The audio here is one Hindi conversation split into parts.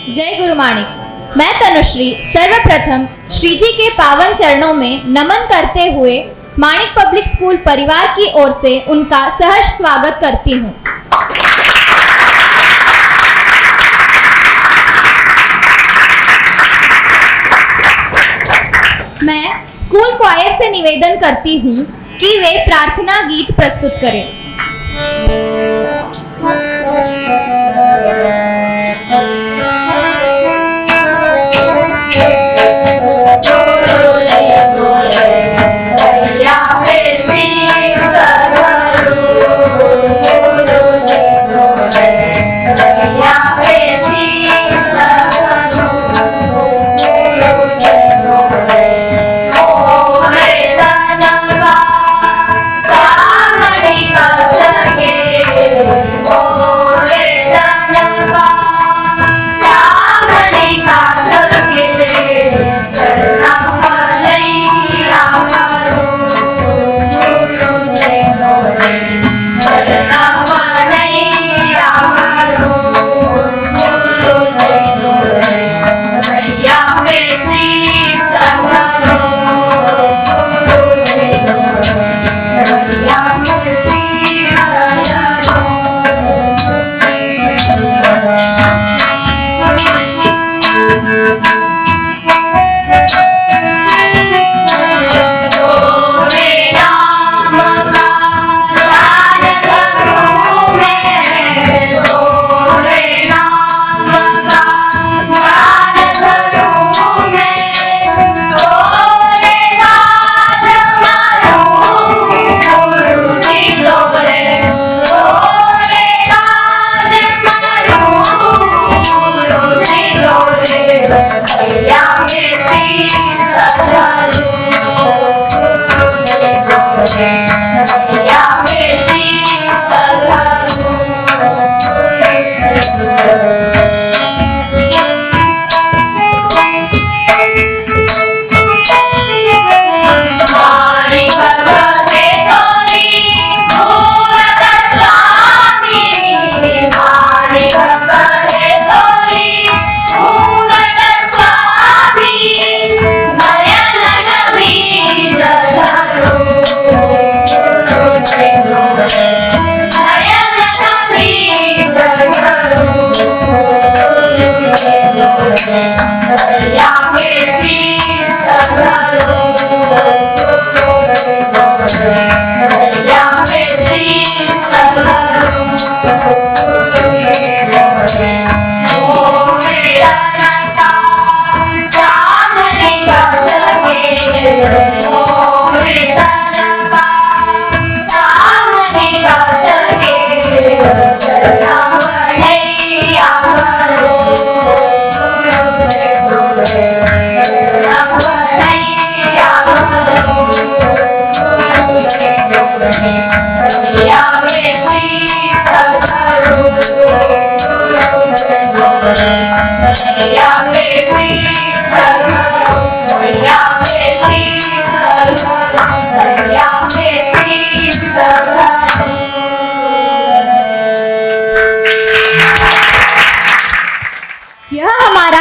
जय गुरु माणिक। मैं तनुश्री सर्वप्रथम श्री जी के पावन चरणों में नमन करते हुए माणिक पब्लिक स्कूल परिवार की ओर से उनका सहर्ष स्वागत करती हूँ। मैं स्कूल क्वायर से निवेदन करती हूँ कि वे प्रार्थना गीत प्रस्तुत करें।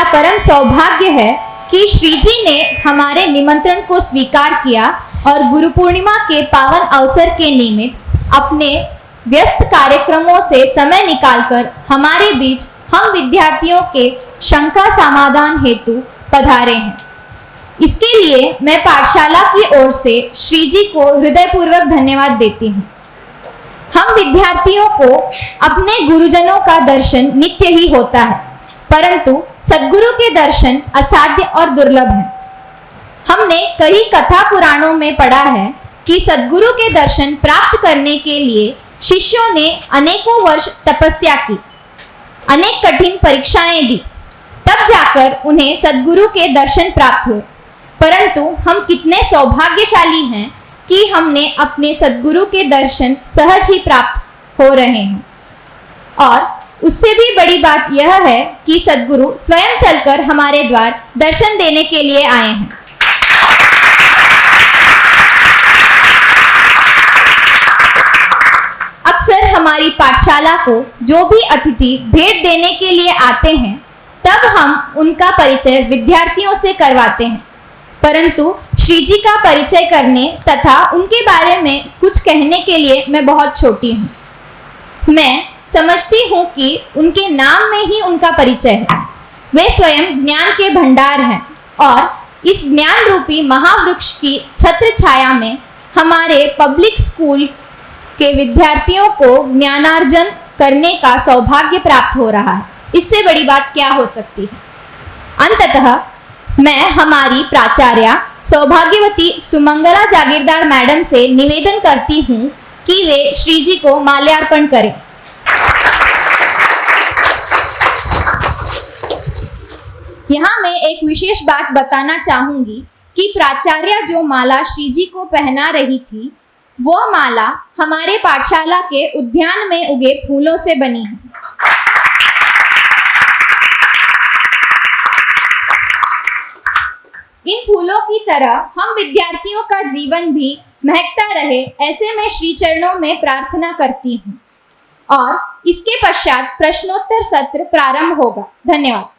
परम सौभाग्य है कि श्री जी ने हमारे निमंत्रण को स्वीकार किया और गुरु पूर्णिमा के पावन अवसर के निमित्त अपने व्यस्त कार्यक्रमों से समय निकालकर हमारे बीच हम विद्यार्थियों के शंका समाधान हेतु पधारे हैं। इसके लिए मैं पाठशाला की ओर से श्री जी को हृदयपूर्वक धन्यवाद देती हूँ। हम विद्यार्थियों को अपने गुरुजनों का दर्शन नित्य ही होता है, परंतु सद्गुरु के दर्शन असाध्य और दुर्लभ हैं। हमने कई कथा पुराणों में पढ़ा है कि सद्गुरु के दर्शन प्राप्त करने के लिए शिष्यों ने अनेकों वर्ष तपस्या की, अनेक कठिन परीक्षाएं दी, तब जाकर उन्हें सद्गुरु के दर्शन प्राप्त हुए। परंतु हम कितने सौभाग्यशाली हैं कि हमने अपने सद्गुरु के दर्शन सहज ही प्राप्त हो रहे हैं। और उससे भी बड़ी बात यह है कि सद्गुरु स्वयं चलकर हमारे द्वार दर्शन देने के लिए आए हैं। अक्सर हमारी पाठशाला को जो भी अतिथि भेंट देने के लिए आते हैं, तब हम उनका परिचय विद्यार्थियों से करवाते हैं। परंतु श्री जी का परिचय करने तथा उनके बारे में कुछ कहने के लिए मैं बहुत छोटी हूँ। मैं समझती हूँ कि उनके नाम में ही उनका परिचय है। वे स्वयं ज्ञान के भंडार हैं और इस ज्ञान रूपी महावृक्ष की छत्र छाया में हमारे पब्लिक स्कूल के विद्यार्थियों को ज्ञानार्जन करने का सौभाग्य प्राप्त हो रहा है। इससे बड़ी बात क्या हो सकती है। अंततः मैं हमारी प्राचार्या सौभाग्यवती सुमंगला जागीरदार मैडम से निवेदन करती हूँ कि वे श्री जी को माल्यार्पण करें। यहाँ मैं एक विशेष बात बताना चाहूंगी कि प्राचार्या जो माला श्री जी को पहना रही थी, वो माला हमारे पाठशाला के उद्यान में उगे फूलों से बनी है। इन फूलों की तरह हम विद्यार्थियों का जीवन भी महकता रहे, ऐसे मैं श्री चरणों में प्रार्थना करती हूँ। और इसके पश्चात प्रश्नोत्तर सत्र प्रारंभ होगा। धन्यवाद।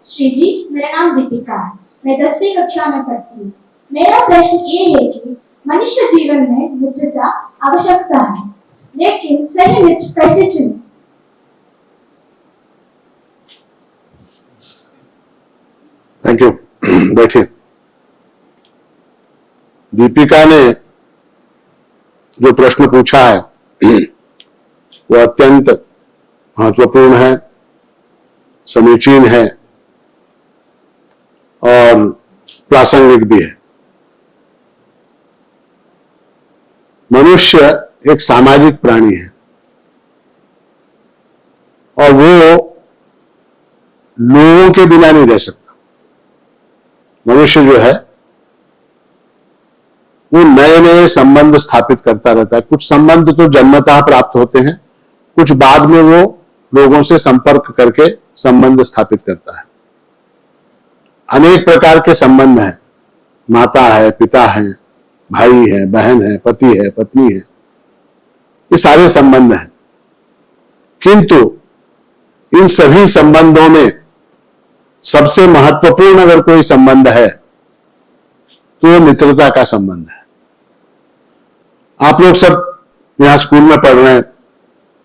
श्री जी, मेरा नाम दीपिका है। मैं 10वीं कक्षा में पढ़ती हूँ। मेरा प्रश्न ये है कि मनुष्य जीवन में मित्रता आवश्यकता है, लेकिन सही मित्र कैसे चुनें? Thank you. बैठिए। दीपिका ने जो प्रश्न पूछा है वो अत्यंत महत्वपूर्ण है, समीचीन है और प्रासंगिक भी है। मनुष्य एक सामाजिक प्राणी है और वो लोगों के बिना नहीं रह सकता। मनुष्य जो है वो नए नए संबंध स्थापित करता रहता है। कुछ संबंध तो जन्मतः प्राप्त होते हैं, कुछ बाद में वो लोगों से संपर्क करके संबंध स्थापित करता है। अनेक प्रकार के संबंध हैं। माता है, पिता है, भाई है, बहन है, पति है, पत्नी है, ये सारे संबंध हैं। किंतु इन सभी संबंधों में सबसे महत्वपूर्ण अगर कोई संबंध है तो वो मित्रता का संबंध है। आप लोग सब यहां स्कूल में पढ़ रहे हैं,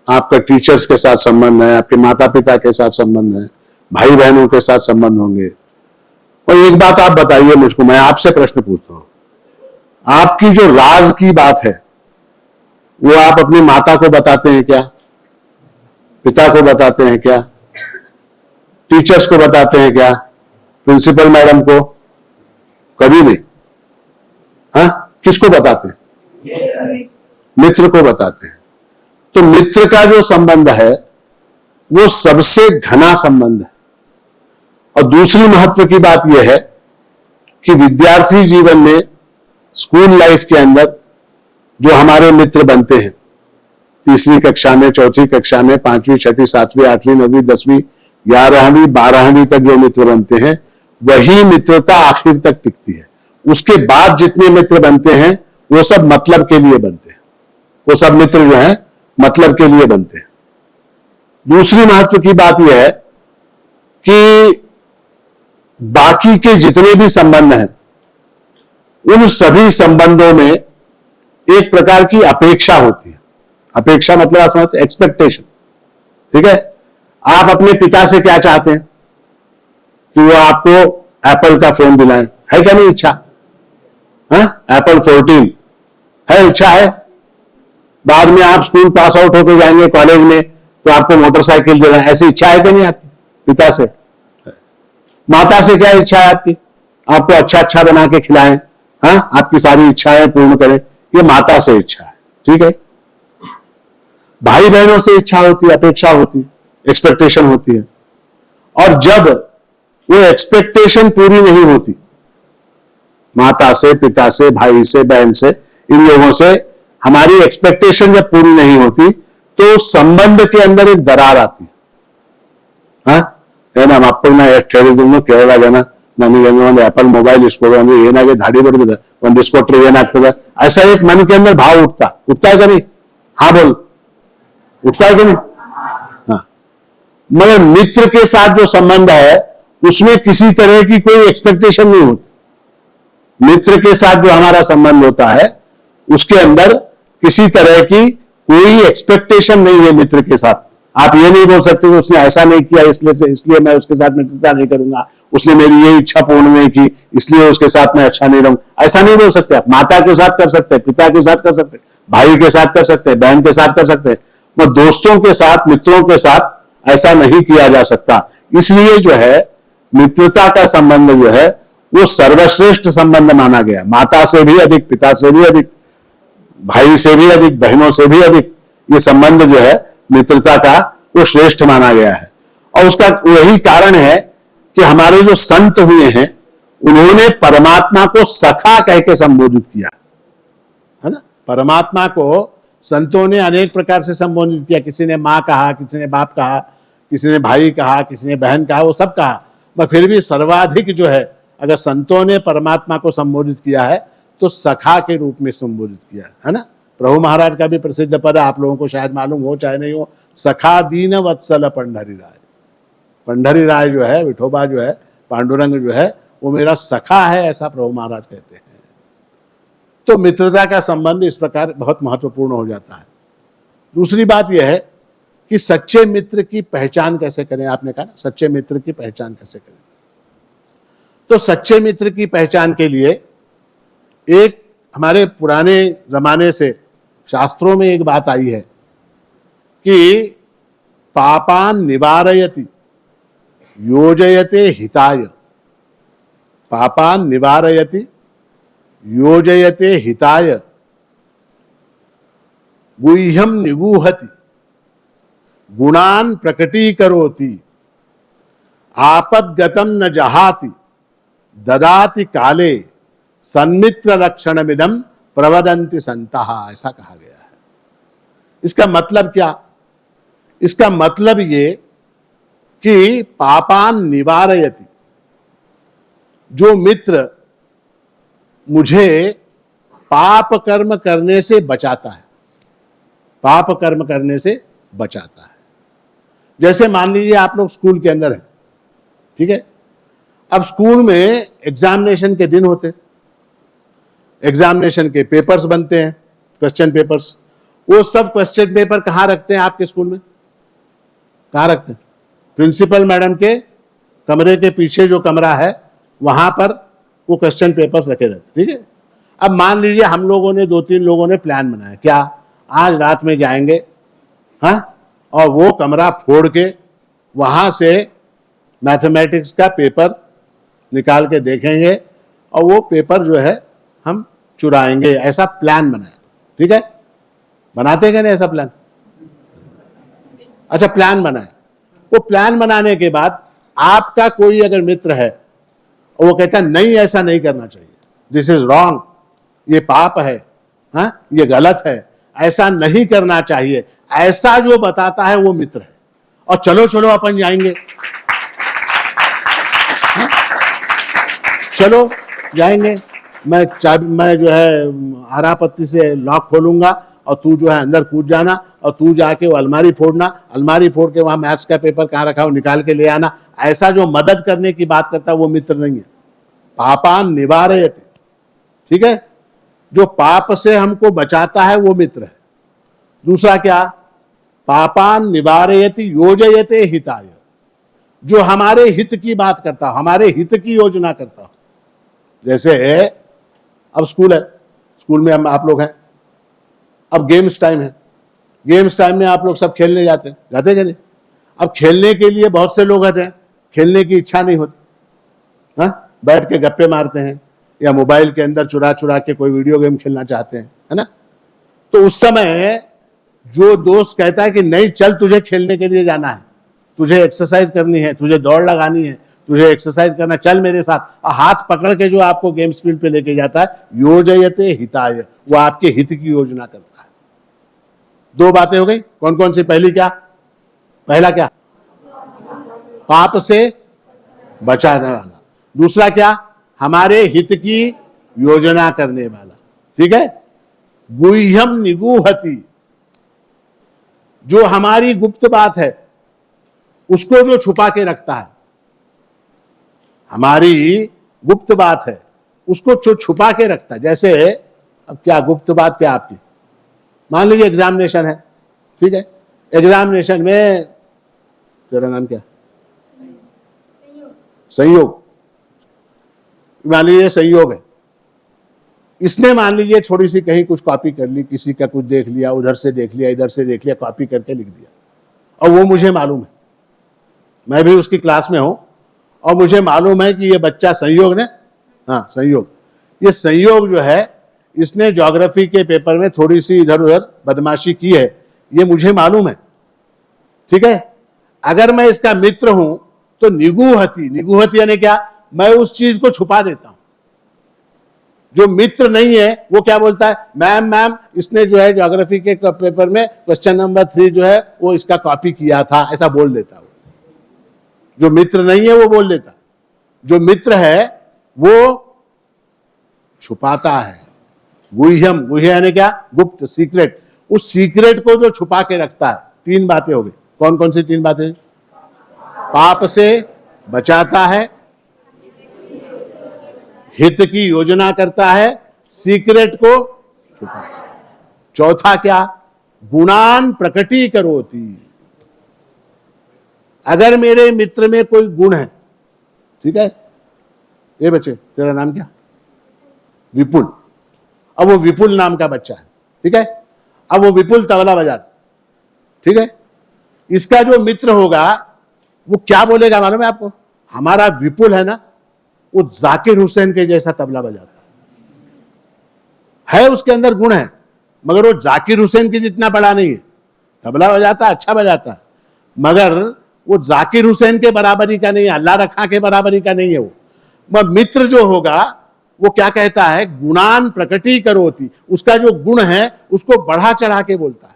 आपका टीचर्स के साथ संबंध है, आपके माता पिता के साथ संबंध है, भाई बहनों के साथ संबंध होंगे। और एक बात आप बताइए मुझको, मैं आपसे प्रश्न पूछता हूं, आपकी जो राज की बात है वो आप अपनी माता को बताते हैं क्या? पिता को बताते हैं क्या? टीचर्स को बताते हैं क्या? प्रिंसिपल मैडम को? कभी नहीं। हाँ, किसको बताते हैं? मित्र को बताते हैं। तो मित्र का जो संबंध है वो सबसे घना संबंध है। और दूसरी महत्व की बात यह है कि विद्यार्थी जीवन में, स्कूल लाइफ के अंदर जो हमारे मित्र बनते हैं, 3री कक्षा में, 4ठी कक्षा में, 5वीं, 6ठी, 7वीं, 8वीं, 9वीं, 10वीं, 11वीं, 12वीं तक जो मित्र बनते हैं, वही मित्रता आखिर तक टिकती है। उसके बाद जितने मित्र बनते हैं वो सब मतलब के लिए बनते हैं। वो सब मित्र जो है मतलब के लिए बनते हैं। दूसरी महत्व की बात यह है कि बाकी के जितने भी संबंध हैं, उन सभी संबंधों में एक प्रकार की अपेक्षा होती है। अपेक्षा मतलब आप समझते, एक्सपेक्टेशन। ठीक है, आप अपने पिता से क्या चाहते हैं कि वो आपको एप्पल का फोन दिलाएं, है क्या नहीं इच्छा? एप्पल 14 है, इच्छा है। बाद में आप स्कूल पास आउट होकर जाएंगे कॉलेज में तो आपको मोटरसाइकिल देना, ऐसी इच्छा है कि नहीं आपकी? पिता से। माता से क्या इच्छा है आपकी? आपको अच्छा अच्छा बना के खिलाएं, हाँ, आपकी सारी इच्छाएं पूर्ण करें, ये माता से इच्छा है। ठीक है। भाई बहनों से इच्छा होती है, अपेक्षा होती है, एक्सपेक्टेशन होती है। और जब वो एक्सपेक्टेशन पूरी नहीं होती, माता से, पिता से, भाई से, बहन से, इन लोगों से हमारी एक्सपेक्टेशन जब पूरी नहीं होती तो संबंध के अंदर एक दरार आती है। ಏನ ಅಪ್ಪನ ಎಷ್ಟು ಹೇಳಿದ್ರು ಕೇಳಲ್ಲ ಜನ, ನನಗೆ ಒಂದು एप्पल मोबाइल इसको ಅಂದ್ರೆ ಏನಾಗೆ ದಾಡಿ ಬರ್ತದೆ, ಒಂದು ಇಸ್ಕೊಟ್ರೆ ಏನಾಗ್ತದೆ, ऐसा एक मन के अंदर भाव उठता है कि नहीं? हाँ बोल, उठता है कि नहीं? हाँ, मगर मित्र के साथ जो संबंध है उसमें किसी तरह की कोई एक्सपेक्टेशन नहीं होती। मित्र के साथ जो हमारा संबंध होता है उसके अंदर किसी तरह की कोई एक्सपेक्टेशन नहीं है मित्र के साथ। आप ये नहीं बोल सकते कि उसने ऐसा नहीं किया इसलिए मैं उसके साथ मित्रता नहीं करूंगा, उसने मेरी ये इच्छा पूर्ण नहीं की इसलिए उसके साथ मैं अच्छा नहीं रहूंगा, ऐसा नहीं बोल सकते। आप माता के साथ कर सकते हैं, पिता के साथ कर सकते हैं, भाई के साथ कर सकते हैं, बहन के साथ कर सकते हैं, मगर दोस्तों के साथ, मित्रों के साथ ऐसा नहीं किया जा सकता। इसलिए जो है मित्रता का संबंध जो है वो सर्वश्रेष्ठ संबंध माना गया। माता से भी अधिक, पिता से भी अधिक, भाई से भी अधिक, बहनों से भी अधिक ये संबंध जो है मित्रता का वो श्रेष्ठ माना गया है। और उसका वही कारण है कि हमारे जो संत हुए हैं उन्होंने परमात्मा को सखा कह के संबोधित किया है ना। परमात्मा को संतों ने अनेक प्रकार से संबोधित किया। किसी ने मां कहा, किसी ने बाप कहा, किसी ने भाई कहा, किसी ने बहन कहा, वो सब कहा, पर फिर भी सर्वाधिक जो है अगर संतों ने परमात्मा को संबोधित किया है तो सखा के रूप में संबोधित किया है ना। प्रभु महाराज का भी प्रसिद्ध पद है, आप लोगों को शायद मालूम हो चाहे नहीं हो, सखा दीन वत्सल पंडरी राय। पंडरी राय जो है, विठोबा जो है, पांडुरंग जो है, वो मेरा सखा है, ऐसा प्रभु महाराज कहते हैं। तो मित्रता का संबंध इस प्रकार बहुत महत्वपूर्ण हो जाता है। दूसरी बात यह है कि सच्चे मित्र की पहचान कैसे करें। आपने कहा ना सच्चे मित्र की पहचान कैसे करें। तो सच्चे मित्र की पहचान के लिए एक हमारे पुराने जमाने से शास्त्रों में एक बात आई है कि पापान निवारयति योजयते हिताय। पापान निवारयति योजयते हिताय गुह्यम निगूहति गुणान प्रकटीकरोति आपद्गतम न जहाति ददाति काले सन्मित्र रक्षणमिदं प्रवदन्ति संतः। ऐसा कहा गया है। इसका मतलब क्या? इसका मतलब ये कि पापान निवारयति, जो मित्र मुझे पाप कर्म करने से बचाता है, पाप कर्म करने से बचाता है। जैसे मान लीजिए आप लोग स्कूल के अंदर हैं, ठीक है। अब स्कूल में एग्जामिनेशन के दिन होते, एग्जामिनेशन के पेपर्स बनते हैं, क्वेश्चन पेपर्स। वो सब क्वेश्चन पेपर कहाँ रखते हैं आपके स्कूल में? कहाँ रखते हैं? प्रिंसिपल मैडम के कमरे के पीछे जो कमरा है वहां पर वो क्वेश्चन पेपर्स रखे रहते, ठीक है। अब मान लीजिए हम लोगों ने, 2-3 लोगों ने प्लान बनाया, क्या आज रात में जाएंगे, हाँ, और वो कमरा फोड़ के वहां से मैथमेटिक्स का पेपर निकाल के देखेंगे और वो पेपर जो है हम चुराएंगे। ऐसा प्लान बनाया, ठीक है। बनाते हैं नहीं ऐसा प्लान? अच्छा, प्लान बनाया। वो प्लान बनाने के बाद आपका कोई अगर मित्र है और वो कहता है नहीं ऐसा नहीं करना चाहिए, दिस इज रॉन्ग, ये पाप है, हाँ, ये गलत है, ऐसा नहीं करना चाहिए, ऐसा जो बताता है वो मित्र है। और चलो चलो अपन जाएंगे, हाँ? चलो जाएंगे, मैं जो है हरा पत्ती से लॉक खोलूंगा और तू जो है अंदर कूद जाना और तू जाके वो अलमारी फोड़ना, अलमारी फोड़ के वहां मैथ्स का पेपर कहाँ रखा हो निकाल के ले आना। ऐसा जो मदद करने की बात करता है वो मित्र नहीं है। पापान निवारयति, ठीक है, जो पाप से हमको बचाता है वो मित्र है। दूसरा क्या? पापान निवारयति योजयते हिताय, जो हमारे हित की बात करता हो, हमारे हित की योजना करता हो। जैसे अब स्कूल है, स्कूल में हम आप लोग हैं, अब गेम्स टाइम है, गेम्स टाइम में आप लोग सब खेलने जाते हैं, जाते हैं नहीं? अब खेलने के लिए बहुत से लोग आते हैं, खेलने की इच्छा नहीं होती, हाँ, बैठ के गप्पे मारते हैं या मोबाइल के अंदर चुरा चुरा के कोई वीडियो गेम खेलना चाहते हैं, है ना। तो उस समय जो दोस्त कहता है कि नहीं चल तुझे खेलने के लिए जाना है, तुझे एक्सरसाइज करनी है, तुझे दौड़ लगानी है, तुझे एक्सरसाइज करना, चल मेरे साथ, और हाथ पकड़ के जो आपको गेम्स फील्ड पे लेके जाता है, योजयते हिताय, वो आपके हित की योजना करता है। 2 बातें हो गई, कौन कौन सी? पहली क्या? पहला क्या? पाप से बचाने वाला। दूसरा क्या? हमारे हित की योजना करने वाला, ठीक है। गुह्यम निगूहति, जो हमारी गुप्त बात है उसको जो छुपा के रखता है, हमारी गुप्त बात है उसको जो छुपा के रखता है। जैसे अब क्या गुप्त बात क्या आपकी, मान लीजिए एग्जामिनेशन है, ठीक है, एग्जामिनेशन में तेरा नाम क्या, संयोग, मान लीजिए संयोग है, इसने मान लीजिए थोड़ी सी कहीं कुछ कॉपी कर ली, किसी का कुछ देख लिया, उधर से देख लिया, इधर से देख लिया, कॉपी करके लिख दिया, और वो मुझे मालूम है, मैं भी उसकी क्लास में हूं और मुझे मालूम है कि ये बच्चा संयोग ने, हाँ संयोग, ये संयोग जो है इसने ज्योग्राफी के पेपर में थोड़ी सी इधर उधर बदमाशी की है, ये मुझे मालूम है, ठीक है। अगर मैं इसका मित्र हूं तो निगूहति, निगूहति यानी क्या, मैं उस चीज को छुपा देता हूं। जो मित्र नहीं है वो क्या बोलता है, मैम इसने जो है ज्योग्राफी के पेपर में क्वेश्चन नंबर 3 जो है वो इसका कॉपी किया था, ऐसा बोल देता है। जो मित्र नहीं है वो बोल देता, जो मित्र है वो छुपाता है। गुह्यम, गुह्य यानी क्या, गुप्त, सीक्रेट, उस सीक्रेट को जो छुपा के रखता है। 3 बातें हो गई, कौन कौन सी 3 बातें, पाप से बचाता है, हित की योजना करता है, सीक्रेट को छुपाता है। चौथा क्या, गुणान प्रकटी करोति, अगर मेरे मित्र में कोई गुण है, ठीक है, ये बच्चे तेरा नाम क्या, विपुल, अब वो विपुल नाम का बच्चा है, ठीक है, अब वो विपुल तबला बजाता, ठीक है, इसका जो मित्र होगा वो क्या बोलेगा मालूम है आपको, हमारा विपुल है ना वो जाकिर हुसैन के जैसा तबला बजाता है उसके अंदर गुण है, मगर वो जाकिर हुसैन की जितना बड़ा नहीं है, तबला बजाता अच्छा बजाता है, मगर वो जाकिर हुसैन के बराबरी का नहीं है, अल्लाह रखा के बराबरी का नहीं है वो। मगर मित्र जो होगा वो क्या कहता है, गुणान प्रकटी करोति, उसका जो गुण है उसको बढ़ा चढ़ा के बोलता है।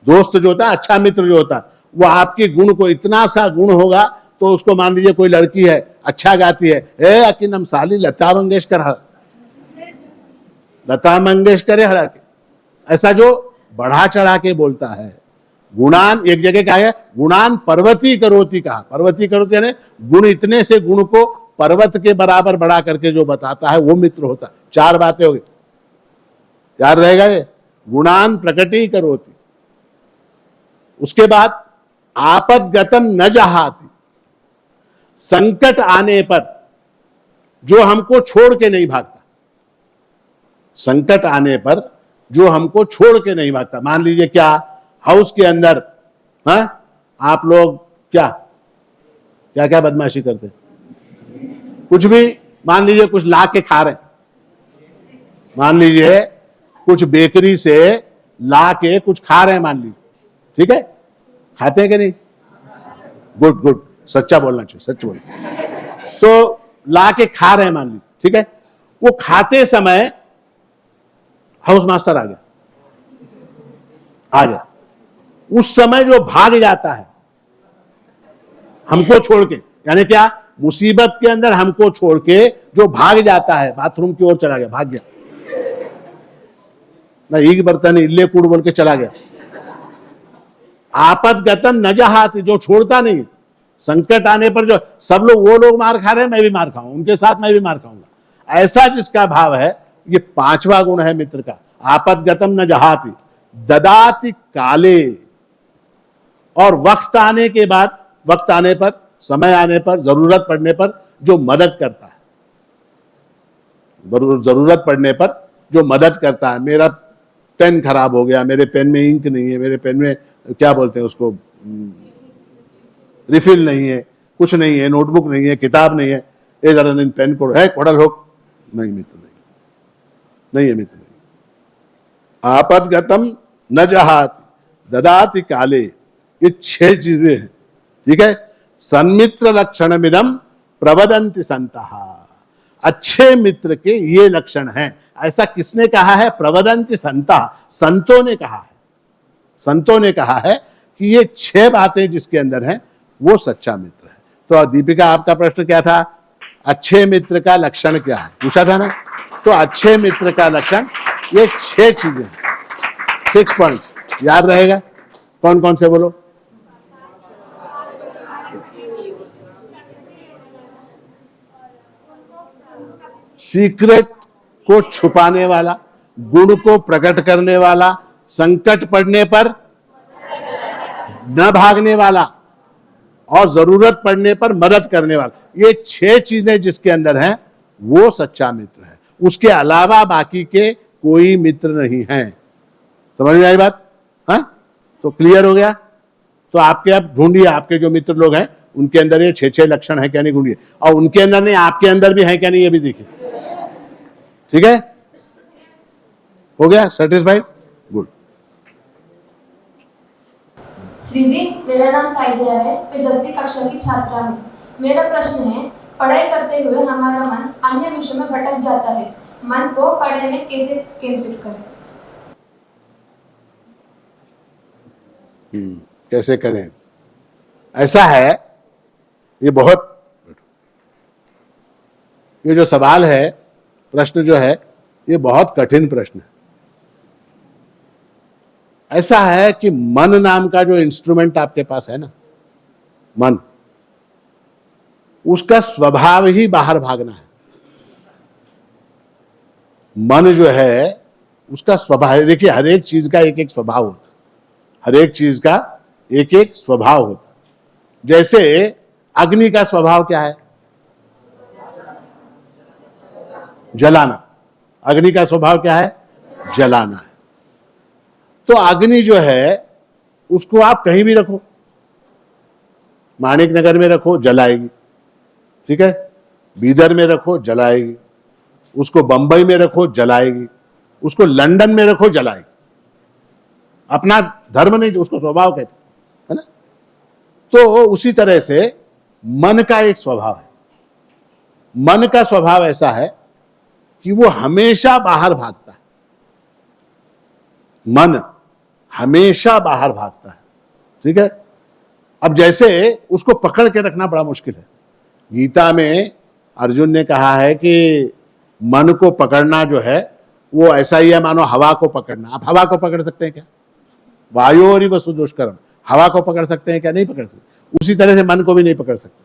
दोस्त जो होता है, अच्छा मित्र जो होता है, वो आपके गुण को, इतना सा गुण होगा तो उसको, मान लीजिए कोई लड़की है अच्छा गाती है, ए अकिनम साली लता मंगेशकर, लता मंगेशकर हड़ा के, ऐसा जो बढ़ा चढ़ा के बोलता है। गुणान, एक जगह क्या है, गुणान पर्वती करोति कहा, पर्वती करोति यानी गुण, इतने से गुण को पर्वत के बराबर बढ़ा करके जो बताता है वो मित्र होता है। 4 बातें हो गई, याद रहेगा ये, गुणान प्रकटी करोति। उसके बाद आपदगतम न जहाति, संकट आने पर जो हमको छोड़ के नहीं भागता, संकट आने पर जो हमको छोड़ के नहीं भागता। मान लीजिए क्या, हाउस के अंदर, हाँ, आप लोग क्या क्या क्या बदमाशी करते, कुछ भी, मान लीजिए कुछ ला के खा रहे, मान लीजिए कुछ बेकरी से ला के कुछ खा रहे हैं, मान लीजिए, ठीक है, खाते हैं कि नहीं, गुड गुड, सच्चा बोलना चाहिए, सच बोलना। तो ला के खा रहे हैं मान लीजिए, ठीक है, वो खाते समय हाउस मास्टर आ गया, उस समय जो भाग जाता है हमको छोड़ के, यानी क्या, मुसीबत के अंदर हमको छोड़ के जो भाग जाता है, बाथरूम की ओर चला गया, भाग गया ना, एक बर्तन इल्ले कूड़ बोल के चला गया। आपदगतम न जहाति, जो छोड़ता नहीं, संकट आने पर जो, सब लोग, वो लोग मार खा रहे हैं मैं भी मार खाऊं, उनके साथ मैं भी मार खाऊंगा, ऐसा जिसका भाव है, ये 5वां गुण है मित्र का। आपदगतम न जहाति, ददाति काले, और वक्त आने के बाद, वक्त आने पर, समय आने पर, जरूरत पड़ने पर जो मदद करता है, जरूरत पड़ने पर जो मदद करता है। मेरा पेन खराब हो गया, मेरे पेन में इंक नहीं है, मेरे पेन में क्या बोलते हैं उसको, रिफिल नहीं है, कुछ नहीं है, नोटबुक नहीं है, किताब नहीं है, ये जरा दिन पेन को है, कोडल हो, नहीं मित्र नहीं, नहीं है मित्र नहीं। आपदगतम न जहाति, ददाति काले, ये 6 चीजें हैं, ठीक है। सन्मित्र लक्षण मिदम प्रवदंति संतः, अच्छे मित्र के ये लक्षण हैं। ऐसा किसने कहा है, प्रवदंति संतः, संतों ने कहा है, संतों ने कहा है कि ये 6 बातें जिसके अंदर हैं वो सच्चा मित्र है। तो दीपिका, आपका प्रश्न क्या था, अच्छे मित्र का लक्षण क्या है, पूछा था ना। तो अच्छे मित्र का लक्षण ये 6 चीजें, 6 पॉइंट्स, याद रहेगा। कौन कौन से बोलो? सीक्रेट को छुपाने वाला, गुण को प्रकट करने वाला, संकट पड़ने पर न भागने वाला और जरूरत पड़ने पर मदद करने वाला। ये 6 चीजें जिसके अंदर हैं वो सच्चा मित्र है। उसके अलावा बाकी के कोई मित्र नहीं है। समझ में आई बात? हाँ, तो क्लियर हो गया। तो आपके अब ढूंढिए, आपके जो मित्र लोग हैं उनके अंदर ये 6 लक्षण है क्या नहीं ढूंढिए, और उनके अंदर नहीं आपके अंदर भी है क्या नहीं ये भी देखिए। ठीक है, हो गया? सेटिस्फाइड? गुड। श्री जी, मेरा नाम साइजिया है। मैं 10वीं कक्षा की छात्रा हूँ। मेरा प्रश्न है, पढ़ाई करते हुए हमारा मन अन्य विषयों में भटक जाता है। मन को पढ़ाई में कैसे केंद्रित करें? कैसे करें? ऐसा है, ये जो सवाल है, प्रश्न जो है, ये बहुत कठिन प्रश्न है। ऐसा है कि मन नाम का जो इंस्ट्रूमेंट आपके पास है ना, मन, उसका स्वभाव ही बाहर भागना है। मन जो है उसका स्वभाव, देखिए हर एक चीज का एक एक स्वभाव होता है, हर एक चीज का एक एक स्वभाव होता है। जैसे अग्नि का स्वभाव क्या है? जलाना। अग्नि का स्वभाव क्या है? जलाना है। तो अग्नि जो है उसको आप कहीं भी रखो, माणिक नगर में रखो जलाएगी, ठीक है, बीदर में रखो जलाएगी, उसको बंबई में रखो जलाएगी, उसको लंदन में रखो जलाएगी। अपना धर्म नहीं, उसको स्वभाव कहते है ना। तो उसी तरह से मन का एक स्वभाव है। मन का स्वभाव ऐसा है कि वो हमेशा बाहर भागता है। मन हमेशा बाहर भागता है, ठीक है। अब जैसे उसको पकड़ के रखना बड़ा मुश्किल है। गीता में अर्जुन ने कहा है कि मन को पकड़ना जो है वो ऐसा ही है मानो हवा को पकड़ना। आप हवा को पकड़ सकते हैं क्या? वायोरिव सुदुष्करम, हवा को पकड़ सकते हैं क्या? नहीं पकड़ सकते। उसी तरह से मन को भी नहीं पकड़ सकते।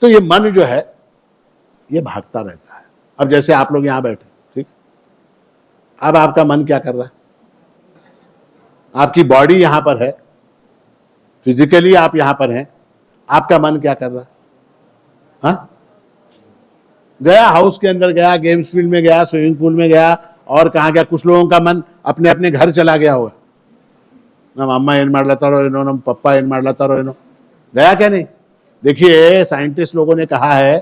तो ये मन जो है ये भागता रहता है। अब जैसे आप लोग यहां बैठे, ठीक, अब आपका मन क्या कर रहा है? आपकी बॉडी यहां पर है, फिजिकली आप यहां पर हैं, आपका मन क्या कर रहा है? हाँ, गया हाउस के अंदर गया, गेम्स फील्ड में गया, स्विमिंग पूल में गया, और कहां गया? कुछ लोगों का मन अपने अपने घर चला गया होगा। नम अम्मा एन मारलातारो एनो, नम पप्पा एन मारलातारो एनो, गया क्या नहीं? देखिए साइंटिस्ट लोगों ने कहा है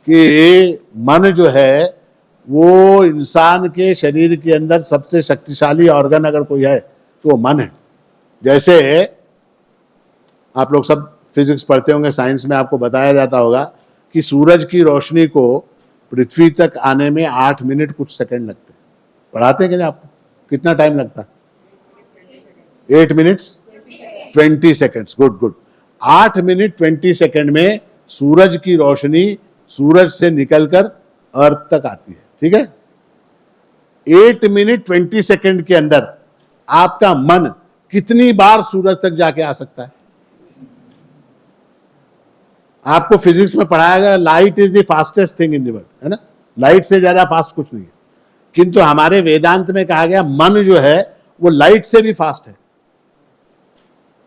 कि मन जो है वो इंसान के शरीर के अंदर सबसे शक्तिशाली ऑर्गन अगर कोई है तो वो मन है। जैसे आप लोग सब फिजिक्स पढ़ते होंगे, साइंस में आपको बताया जाता होगा कि सूरज की रोशनी को पृथ्वी तक आने में 8 मिनट कुछ सेकंड लगते हैं। पढ़ाते हैं कि नहीं आपको? कितना टाइम लगता है? 8 minutes 20 seconds. Good good. 8 minute 20 second में सूरज की रोशनी सूरज से निकलकर अर्थ तक आती है, ठीक है। 8 मिनट 20 सेकंड के अंदर आपका मन कितनी बार सूरज तक जाके आ सकता है? आपको फिजिक्स में पढ़ाया गया light is the fastest thing in the world, है ना। लाइट से ज्यादा फास्ट कुछ नहीं है। किंतु हमारे वेदांत में कहा गया मन जो है वो लाइट से भी फास्ट है।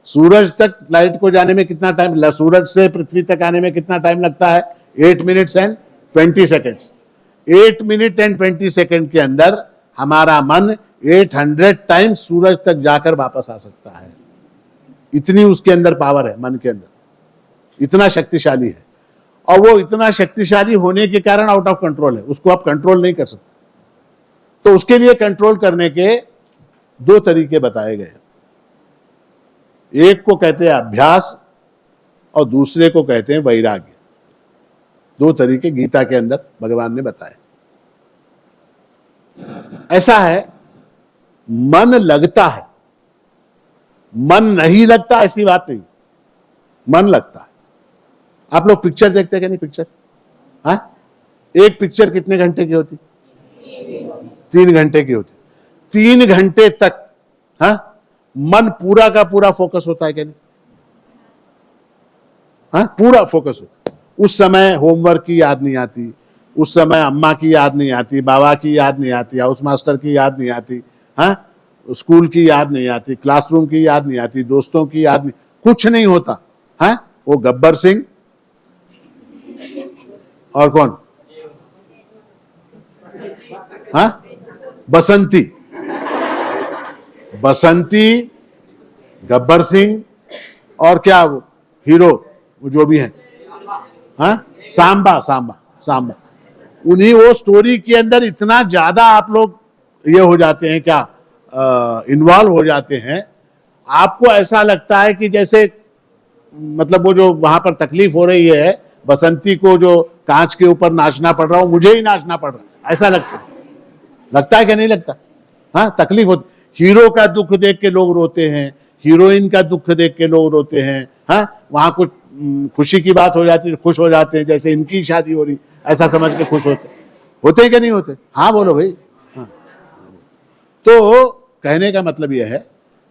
सूरज तक लाइट को जाने में कितना टाइम, सूरज से पृथ्वी तक आने में कितना टाइम लगता है? 8 minutes and 20 seconds. 8 minute and 20 second के अंदर हमारा मन 800 टाइम्स सूरज तक जाकर वापस आ सकता है। इतनी उसके अंदर पावर है, मन के अंदर इतना शक्तिशाली है। और वो इतना शक्तिशाली होने के कारण आउट ऑफ कंट्रोल है, उसको आप कंट्रोल नहीं कर सकते। तो उसके लिए कंट्रोल करने के 2 तरीके बताए गए। एक को कहते हैं अभ्यास और दूसरे को कहते हैं वैराग्य। 2 तरीके गीता के अंदर भगवान ने बताए। ऐसा है, मन लगता है, मन नहीं लगता ऐसी बात नहीं, मन लगता है। आप लोग पिक्चर देखते हैं क्या नहीं? पिक्चर, हाँ, एक पिक्चर कितने घंटे की होती? 3 घंटे की होती। 3 घंटे तक, हाँ, मन पूरा का पूरा फोकस होता है क्या नहीं? हाँ, पूरा फोकस होता है। उस समय होमवर्क की याद नहीं आती, उस समय अम्मा की याद नहीं आती, बाबा की याद नहीं आती, हाउस मास्टर की याद नहीं आती, हाँ, स्कूल की याद नहीं आती, क्लासरूम की याद नहीं आती, दोस्तों की याद नहीं, कुछ नहीं होता। हाँ, वो गब्बर सिंह और कौन, हाँ, बसंती, गब्बर सिंह और क्या वो हीरो वो जो भी है, हाँ, सांबा। उन्हीं वो स्टोरी के अंदर इतना ज्यादा आप लोग ये हो जाते हैं, क्या इन्वॉल्व हो जाते हैं, आपको ऐसा लगता है कि जैसे मतलब वो जो वहां पर तकलीफ हो रही है बसंती को, जो कांच के ऊपर नाचना पड़ रहा हो, मुझे ही नाचना पड़ रहा है, ऐसा लगता है कि नहीं लगता? हाँ, तकलीफ होती। हीरो का दुख देख के लोग रोते हैं, हीरोइन का दुख देख के लोग रोते हैं। हाँ, वहां कुछ खुशी की बात हो जाती है, खुश हो जाते हैं, जैसे इनकी शादी हो रही, ऐसा समझ के खुश होते हैं कि नहीं होते? हाँ बोलो भाई। हाँ, तो कहने का मतलब यह है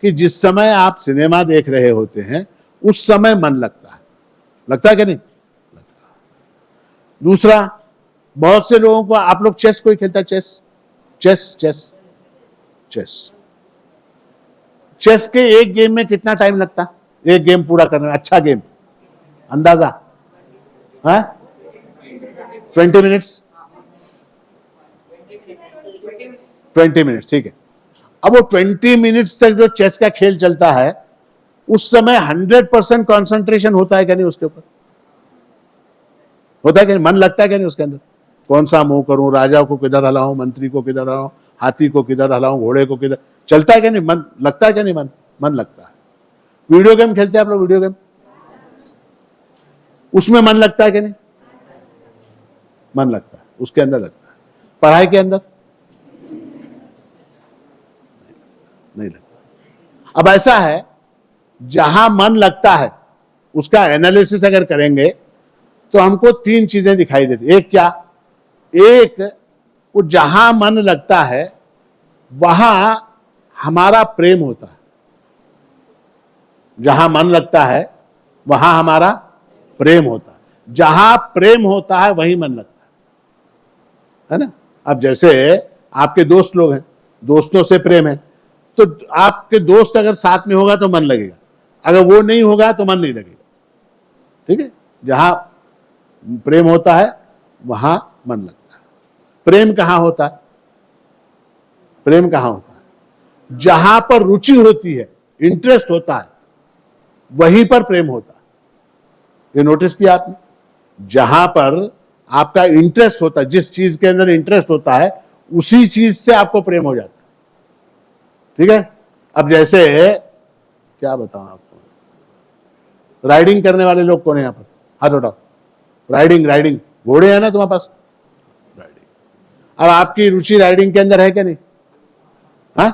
कि जिस समय आप सिनेमा देख रहे होते हैं उस समय मन लगता है कि नहीं लगता? दूसरा, बहुत से लोगों को, आप लोग चेस कोई खेलता है? चेस के एक गेम में कितना टाइम लगता? एक गेम पूरा करने में, अच्छा गेम, अंदाजा? हाँ, 20 मिनट्स, 20 मिनट्स, ठीक है। अब वो 20 मिनट्स तक जो चेस का खेल चलता है, उस समय 100% कंसंट्रेशन होता है क्या नहीं उसके ऊपर? होता है कि नहीं? मन लगता है क्या नहीं उसके अंदर? कौन सा मूव करूं, राजा को किधर हलाऊं, मंत्री को किधर हलाऊं, हाथी को किधर हलाऊं, घोड़े को किधर, चलता है क्या नहीं? मन लगता है क्या नहीं? मन लगता है। वीडियो गेम खेलते हैं आप लोग? वीडियो गेम, उसमें मन लगता है क्या नहीं? मन लगता है, उसके अंदर लगता है। पढ़ाई के अंदर नहीं लगता। अब ऐसा है, जहां मन लगता है उसका एनालिसिस अगर करेंगे तो हमको 3 चीजें दिखाई देती। एक क्या? एक, वो जहां मन लगता है वहां हमारा प्रेम होता है। जहां मन लगता है वहां हमारा प्रेम होता है। जहां प्रेम होता है वहीं मन लगता है ना? अब जैसे आपके दोस्त लोग हैं, दोस्तों से प्रेम है, तो आपके दोस्त अगर साथ में होगा तो मन लगेगा, अगर वो नहीं होगा तो मन नहीं लगेगा। ठीक है? जहां प्रेम होता है वहां मन लगता है। प्रेम कहां होता है? प्रेम कहां होता है? जहां पर रुचि होती है, इंटरेस्ट होता है, वहीं पर प्रेम होता है। ये नोटिस किया आपने? जहां पर आपका इंटरेस्ट होता है, जिस चीज के अंदर इंटरेस्ट होता है, उसी चीज से आपको प्रेम हो जाता है। ठीक है? अब जैसे क्या बताऊं आपको, राइडिंग करने वाले लोग कौन है यहां पर? हाथ उठाओ। राइडिंग, घोड़े हैं ना तुम्हारे पास? राइडिंग। अब आपकी रुचि राइडिंग के अंदर है क्या नहीं? हाँ,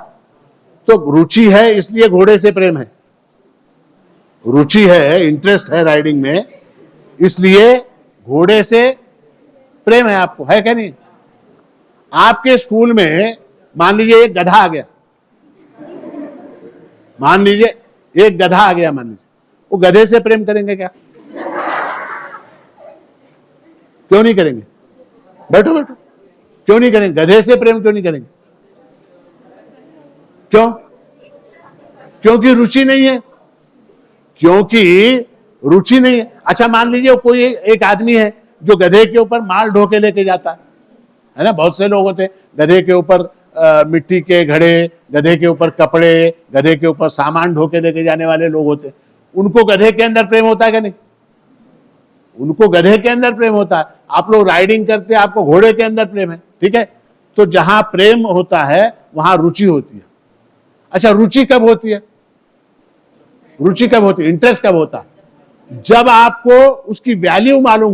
तो रुचि है इसलिए घोड़े से प्रेम है। रुचि है, इंटरेस्ट है राइडिंग में, इसलिए घोड़े से प्रेम है आपको, है क्या नहीं? आपके स्कूल में मान लीजिए एक गधा आ गया, मान लीजिए वो गधे से प्रेम करेंगे क्या? क्यों नहीं करेंगे? बैठो, क्यों नहीं करेंगे? गधे से प्रेम क्यों नहीं करेंगे? क्यों? क्योंकि रुचि नहीं है। अच्छा, मान लीजिए कोई एक आदमी है जो गधे के ऊपर माल ढो के लेके जाता है ना? बहुत से लोग होते हैं गधे के ऊपर मिट्टी के घड़े, गधे के ऊपर कपड़े, गधे के ऊपर सामान ढो के लेके जाने वाले लोग होते हैं। उनको गधे के अंदर प्रेम होता है क्या नहीं? उनको गधे के अंदर प्रेम होता है। आप लोग राइडिंग करते हैं, आपको घोड़े के अंदर प्रेम है। ठीक है? तो जहां प्रेम होता है वहां रुचि होती है। अच्छा, रुचि कब होती है? इंटरेस्ट कब होता है? जब आपको उसकी वैल्यू मालूम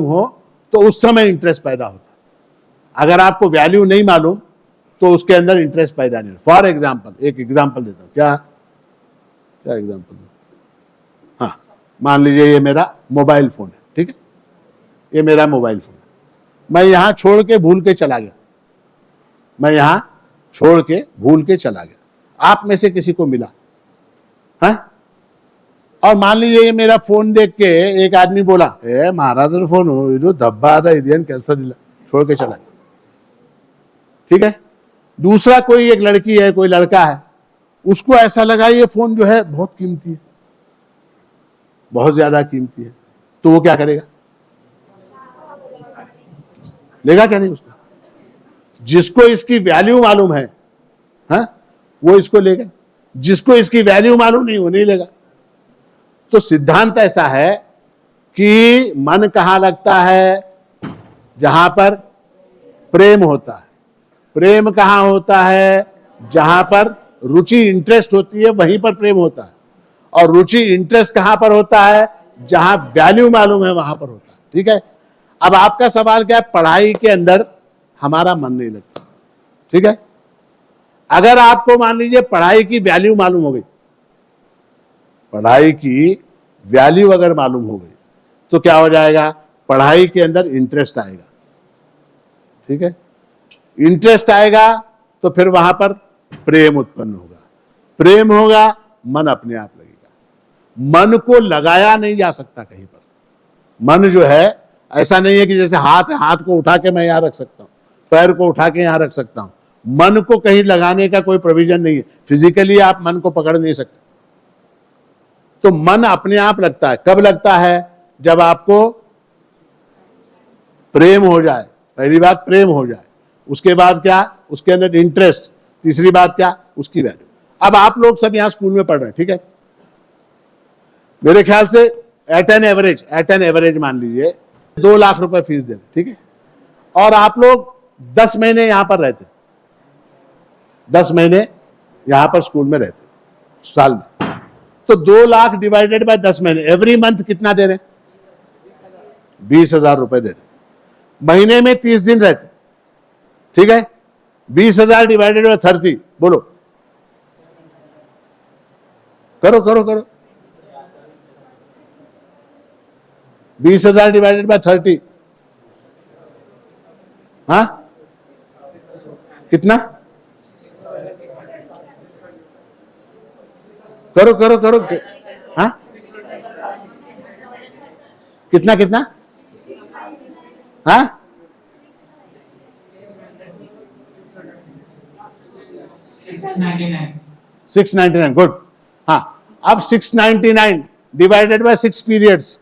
हो। तो उस समय इंटरेस्ट पैदा होता है। अगर आपको वैल्यू नहीं मालूम तो उसके अंदर इंटरेस्ट पैदा नहीं होता। फॉर एग्जाम्पल, एक एग्जाम्पल देता हूं। क्या एग्जाम्पल? हाँ, मान लीजिए ये मेरा मोबाइल फोन है। ठीक है? ये मेरा मोबाइल फोन है, मैं यहां छोड़ के भूल के चला गया। मैं यहां छोड़ के भूल के चला गया, आप में से किसी को मिला है, और मान लीजिए ये मेरा फोन देख के एक आदमी बोला ए महाराज फोन हो जो धब्बा आता इदियन कैसा दिला, छोड़ के चला गया, ठीक है। दूसरा कोई एक लड़की है, कोई लड़का है, उसको ऐसा लगा ये फोन जो है बहुत कीमती है, बहुत ज्यादा कीमती है, तो वो क्या करेगा, लेगा क्या नहीं उसको। जिसको इसकी वैल्यू मालूम है वो इसको लेगा, जिसको इसकी वैल्यू मालूम नहीं वो नहीं लेगा। तो सिद्धांत ऐसा है कि मन कहां लगता है, जहां पर प्रेम होता है। प्रेम कहां होता है, जहां पर रुचि इंटरेस्ट होती है वहीं पर प्रेम होता है, और रुचि इंटरेस्ट कहां पर होता है, जहां वैल्यू मालूम है वहां पर होता है, ठीक है। अब आपका सवाल क्या है, पढ़ाई के अंदर हमारा मन नहीं लगता, ठीक है। अगर आपको मान लीजिए पढ़ाई की वैल्यू मालूम हो गई, पढ़ाई की वैल्यू अगर मालूम हो गई तो क्या हो जाएगा, पढ़ाई के अंदर इंटरेस्ट आएगा, ठीक है। इंटरेस्ट आएगा तो फिर वहां पर प्रेम उत्पन्न होगा, प्रेम होगा, मन अपने आप लगेगा। मन को लगाया नहीं जा सकता कहीं पर। मन जो है ऐसा नहीं है कि जैसे हाथ को उठा के मैं यहां रख सकता हूं, पैर को उठा के यहां रख सकता हूं, मन को कहीं लगाने का कोई प्रोविजन नहीं है। फिजिकली आप मन को पकड़ नहीं सकते। तो मन अपने आप लगता है। कब लगता है, जब आपको प्रेम हो जाए। पहली बात प्रेम हो जाए, उसके बाद क्या, उसके अंदर इंटरेस्ट, तीसरी बात क्या, उसकी वैल्यू। अब आप लोग सब यहां स्कूल में पढ़ रहे हैं, ठीक है। मेरे ख्याल से एट एन एवरेज मान लीजिए 2 लाख रुपए फीस दे रहे, ठीक है। और आप लोग 10 महीने यहां पर रहते, 10 महीने यहां पर स्कूल में रहते साल में, तो 2 लाख डिवाइडेड बाय 10 महीने, एवरी मंथ कितना दे रहे, 20,000 रुपए दे रहे। महीने में 30 दिन रहते, ठीक है। 20,000 डिवाइडेड बाय 30, बोलो, करो करो करो, 20,000 डिवाइडेड बाय 30, हाँ कितना, करो करो करो, हाँ कितना कितना, हाँ 699, गुड। हाँ, अब 699 डिवाइडेड बाय 6 पीरियड्स,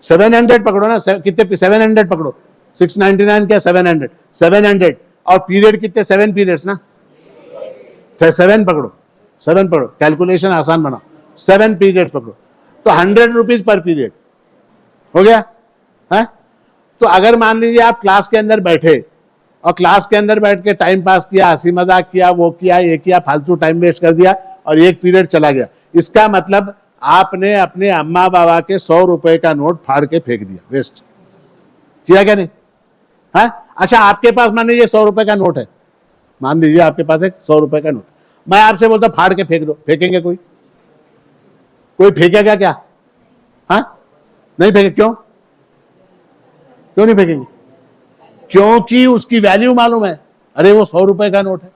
700 पकड़ो ना, कितने 700 पकड़ो, 699 क्या 700 और पीरियड कितने, 7 पीरियड्स ना, 7 पकड़ो, 7 पकड़ो, कैलकुलेशन आसान बनाओ, 7 पीरियड पकड़ो, तो 100 रुपीज पर पीरियड हो गया है। तो अगर मान लीजिए आप क्लास के अंदर बैठे और क्लास के अंदर बैठ के टाइम पास किया, हंसी मजाक किया, वो किया, ये किया, फालतू टाइम वेस्ट कर दिया और एक पीरियड चला गया, इसका मतलब आपने अपने अम्मा बाबा के 100 रुपए का नोट फाड़ के फेंक दिया, वेस्ट किया क्या नहीं, है। अच्छा, आपके पास मान लीजिए 100 रुपए का नोट है, मान लीजिए आपके पास एक 100 रुपए का नोट, मैं आपसे बोलता फाड़ के फेंक दो, फेंकेंगे कोई फेंकेगा क्या, हाँ नहीं फेंके, क्यों नहीं फेंकेंगे, क्योंकि उसकी वैल्यू मालूम है, अरे वो 100 रुपए का नोट है,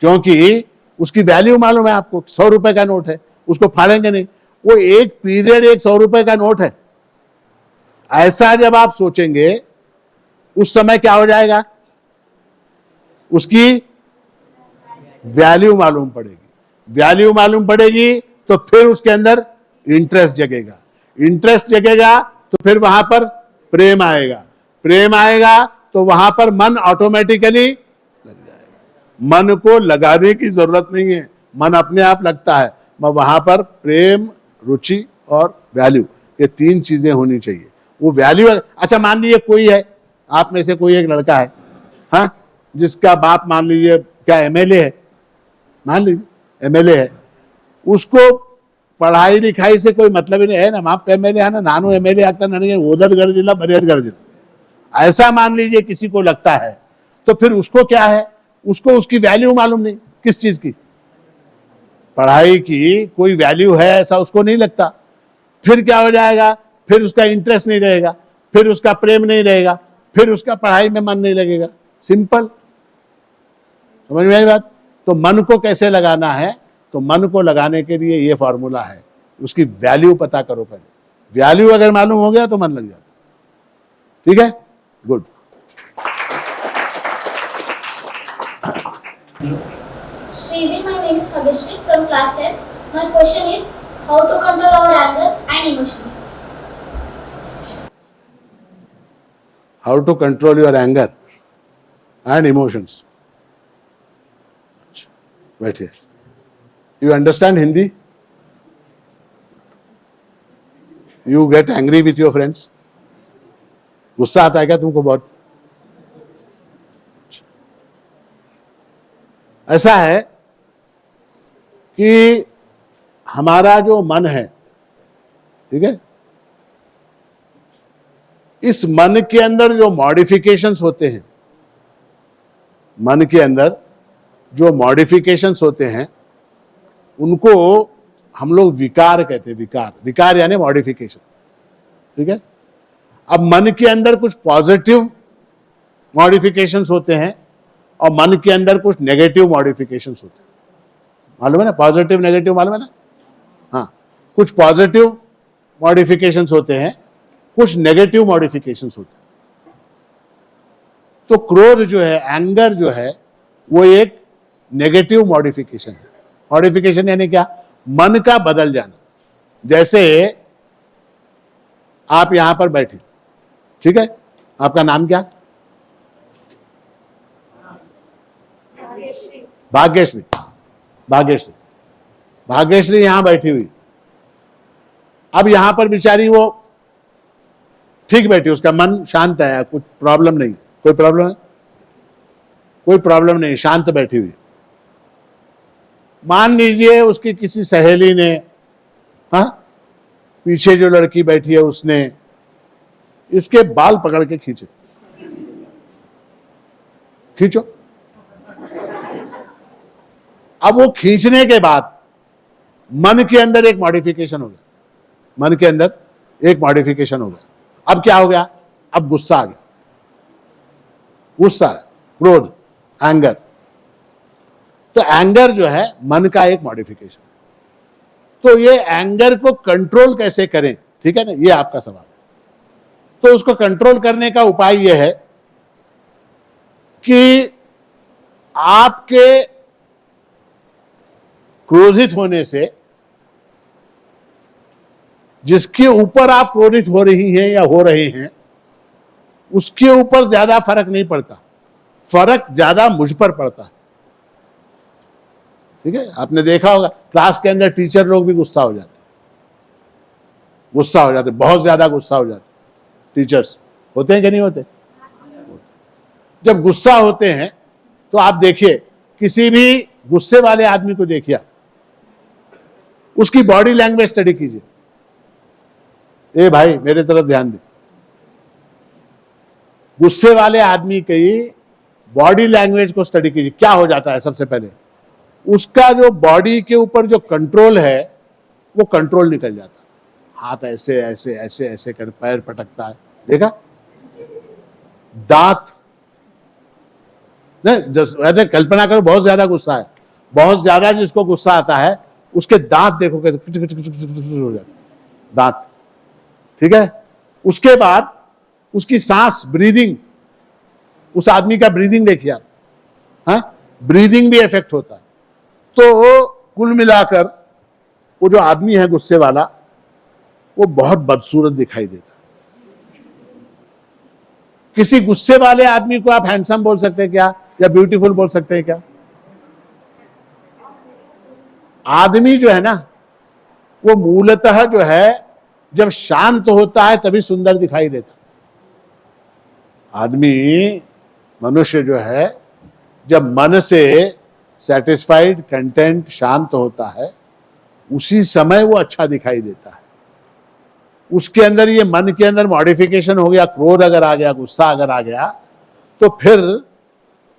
क्योंकि उसकी वैल्यू मालूम है आपको, 100 रुपए का नोट है, उसको फाड़ेंगे नहीं, वो एक पीरियड एक 100 रुपए का नोट है। ऐसा जब आप सोचेंगे उस समय क्या हो जाएगा, उसकी वैल्यू मालूम पड़ेगी, वैल्यू मालूम पड़ेगी तो फिर उसके अंदर इंटरेस्ट जगेगा, इंटरेस्ट जगेगा तो फिर वहां पर प्रेम आएगा, प्रेम आएगा तो वहां पर मन ऑटोमेटिकली लग जाएगा। मन को लगाने की जरूरत नहीं है, मन अपने आप लगता है। वहां पर प्रेम, रुचि और वैल्यू, ये 3 चीजें होनी चाहिए। वो वैल्यू, अच्छा मान लीजिए कोई है, आप में से कोई एक लड़का है, हाँ, जिसका बाप मान लीजिए क्या एमएलए है, मान लीजिए एमएलए है, उसको पढ़ाई लिखाई से कोई मतलब ही नहीं है ना, माप एमएलए है ना, नानू एमएलए आता नहीं, उधर गर्जिला बरियर गर्जिला, ऐसा मान लीजिए किसी को लगता है, तो फिर उसको क्या है, उसको उसकी वैल्यू मालूम नहीं, किस चीज की, पढ़ाई की कोई वैल्यू है ऐसा उसको नहीं लगता। फिर क्या हो जाएगा, फिर उसका इंटरेस्ट नहीं रहेगा, फिर उसका प्रेम नहीं रहेगा, फिर उसका पढ़ाई में मन नहीं लगेगा। सिंपल, समझ में आई बात? तो मन को कैसे लगाना है? तो मन को लगाने के लिए ये फॉर्मूला है, उसकी वैल्यू पता करो पहले। वैल्यू अगर मालूम हो गया तो मन लग जाता। ठीक है, good. Shriji, my name is Kavishri from class 10. My question is how to control our anger and emotions. How to control your anger and emotions. Right here. You understand Hindi? You get angry with your friends? गुस्सा आता है क्या तुमको बहुत? ऐसा है कि हमारा जो मन है, ठीक है, इस मन के अंदर जो मॉडिफिकेशंस होते हैं, मन के अंदर जो मॉडिफिकेशंस होते हैं, उनको हम लोग विकार कहते हैं। विकार, विकार यानी मॉडिफिकेशन। ठीक है, अब मन के अंदर कुछ पॉजिटिव मॉडिफिकेशंस होते हैं और मन के अंदर कुछ नेगेटिव मॉडिफिकेशंस होते हैं। मालूम है ना, पॉजिटिव नेगेटिव मालूम है ना? हाँ, कुछ पॉजिटिव मॉडिफिकेशंस होते हैं, कुछ नेगेटिव मॉडिफिकेशंस होते हैं। तो क्रोध जो है, एंगर जो है, वो एक नेगेटिव मॉडिफिकेशन है। मॉडिफिकेशन यानी क्या? मन का बदल जाना। जैसे आप यहां पर बैठे, ठीक है, आपका नाम क्या? भाग्यश्री। भाग्यश्री, भाग्यश्री यहां बैठी हुई। अब यहां पर बेचारी वो ठीक बैठी, उसका मन शांत है, कुछ प्रॉब्लम नहीं। कोई प्रॉब्लम है? कोई प्रॉब्लम नहीं, शांत बैठी हुई। मान लीजिए उसकी किसी सहेली ने, हाँ, पीछे जो लड़की बैठी है उसने इसके बाल पकड़ के खींचे। खींचो। अब वो खींचने के बाद मन के अंदर एक मॉडिफिकेशन हो गया। मन के अंदर एक मॉडिफिकेशन हो गया। अब क्या हो गया? अब गुस्सा आ गया। गुस्सा, क्रोध, एंगर। तो एंगर जो है मन का एक मॉडिफिकेशन। तो ये एंगर को कंट्रोल कैसे करें, ठीक है ना, ये आपका सवाल। तो उसको कंट्रोल करने का उपाय यह है कि आपके क्रोधित होने से, जिसके ऊपर आप क्रोधित हो रही हैं या हो रहे हैं, उसके ऊपर ज्यादा फर्क नहीं पड़ता। फर्क ज्यादा मुझ पर पड़ता है। ठीक है, आपने देखा होगा क्लास के अंदर टीचर लोग भी गुस्सा हो जाते, गुस्सा हो जाते, बहुत ज्यादा गुस्सा हो जाते। टीचर्स होते हैं कि नहीं होते? जब गुस्सा होते हैं तो आप देखिए, किसी भी गुस्से वाले आदमी को देखिए, उसकी बॉडी लैंग्वेज स्टडी कीजिए। ए भाई मेरे तरफ ध्यान दे। गुस्से वाले आदमी की बॉडी लैंग्वेज को स्टडी कीजिए। क्या हो जाता है? सबसे पहले उसका जो बॉडी के ऊपर जो कंट्रोल है, वो कंट्रोल निकल जाता है। हाथ ऐसे ऐसे ऐसे ऐसे कर, पैर पटकता है, देखा? दांत नहीं, कल्पना करो बहुत ज्यादा गुस्सा है, बहुत ज्यादा जिसको गुस्सा आता है, उसके दांत देखो कैसे हो जाते, दांत। ठीक है, उसके बाद उसकी सांस, ब्रीदिंग, उस आदमी का ब्रीदिंग देखिए आप, हाँ, ब्रीदिंग भी इफेक्ट होता है। तो कुल मिलाकर वो जो आदमी है गुस्से वाला, वो बहुत बदसूरत दिखाई देता है। किसी गुस्से वाले आदमी को आप हैंडसम बोल सकते हैं क्या, या ब्यूटीफुल बोल सकते हैं क्या? आदमी जो है ना, वो मूलतः जो है जब शांत होता है तभी सुंदर दिखाई देता। आदमी, मनुष्य जो है, जब मन से सेटिस्फाइड, कंटेंट, शांत होता है, उसी समय वो अच्छा दिखाई देता है। उसके अंदर ये मन के अंदर मॉडिफिकेशन हो गया, क्रोध अगर आ गया, गुस्सा अगर आ गया, तो फिर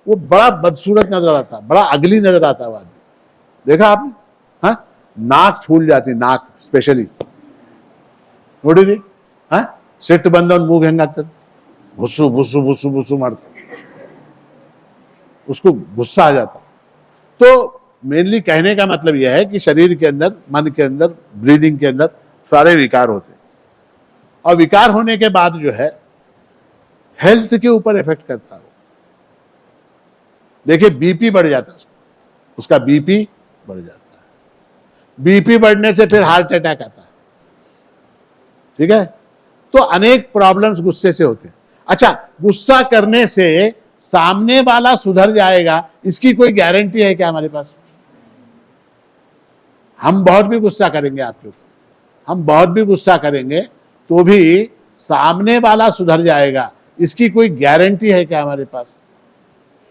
वो बड़ा बदसूरत नजर आता, बड़ा अगली नजर आता है आदमी। देखा आपने? हाँ, नाक फूल जाती, नाक स्पेशली, हाँ, ಸಿಟ್ಟು ಬಂದವನ್ ಮೂಗ್ ಹೆಂಗಾಗ್ತದೆ, भुस्सू भुस्सू भुस्सू भुस्सू मारता, उसको गुस्सा आ जाता। तो मेनली कहने का मतलब यह है कि शरीर के अंदर, मन के अंदर, ब्रीदिंग के अंदर सारे विकार होते हैं, और विकार होने के बाद जो है हेल्थ के ऊपर इफेक्ट करता है। देखिए बीपी बढ़ जाता है, उसका बीपी बढ़ जाता है, बीपी बढ़ने से फिर हार्ट अटैक आता है, ठीक है। तो अनेक प्रॉब्लम्स गुस्से से होते हैं। अच्छा, गुस्सा करने से सामने वाला सुधर जाएगा, इसकी कोई गारंटी है क्या हमारे पास? हम बहुत भी गुस्सा करेंगे आपके ऊपर, हम बहुत भी गुस्सा करेंगे तो भी सामने वाला सुधर जाएगा, इसकी कोई गारंटी है क्या हमारे पास?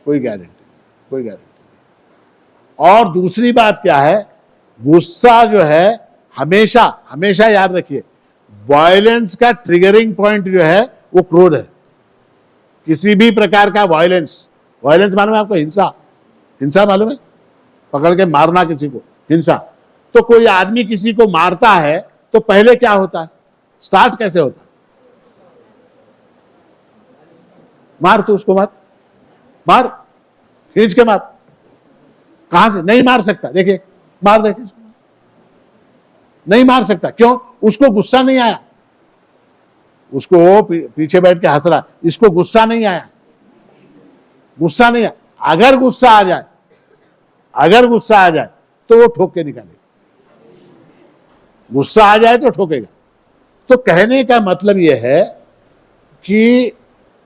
कोई गारंटी, कोई गारंटी। और दूसरी बात क्या है, गुस्सा जो है हमेशा हमेशा याद रखिए, वायलेंस का ट्रिगरिंग पॉइंट जो है वो क्रोध है। किसी भी प्रकार का वायलेंस, वायलेंस मालूम है आपको? हिंसा, हिंसा मालूम है? पकड़ के मारना किसी को, हिंसा। तो कोई आदमी किसी को मारता है तो पहले क्या होता है, स्टार्ट कैसे होता है? मार, तो उसको मार, मार, खींच के मार। कहां से? नहीं मार सकता, देखिए मार, देखिए नहीं मार सकता। क्यों? उसको गुस्सा नहीं आया, उसको पीछे बैठ के हंस रहा, इसको गुस्सा नहीं आया, गुस्सा नहीं आया। अगर गुस्सा आ जाए, अगर गुस्सा आ जाए तो वो ठोक के निकालेगा, गुस्सा आ जाए तो ठोकेगा। तो कहने का मतलब यह है कि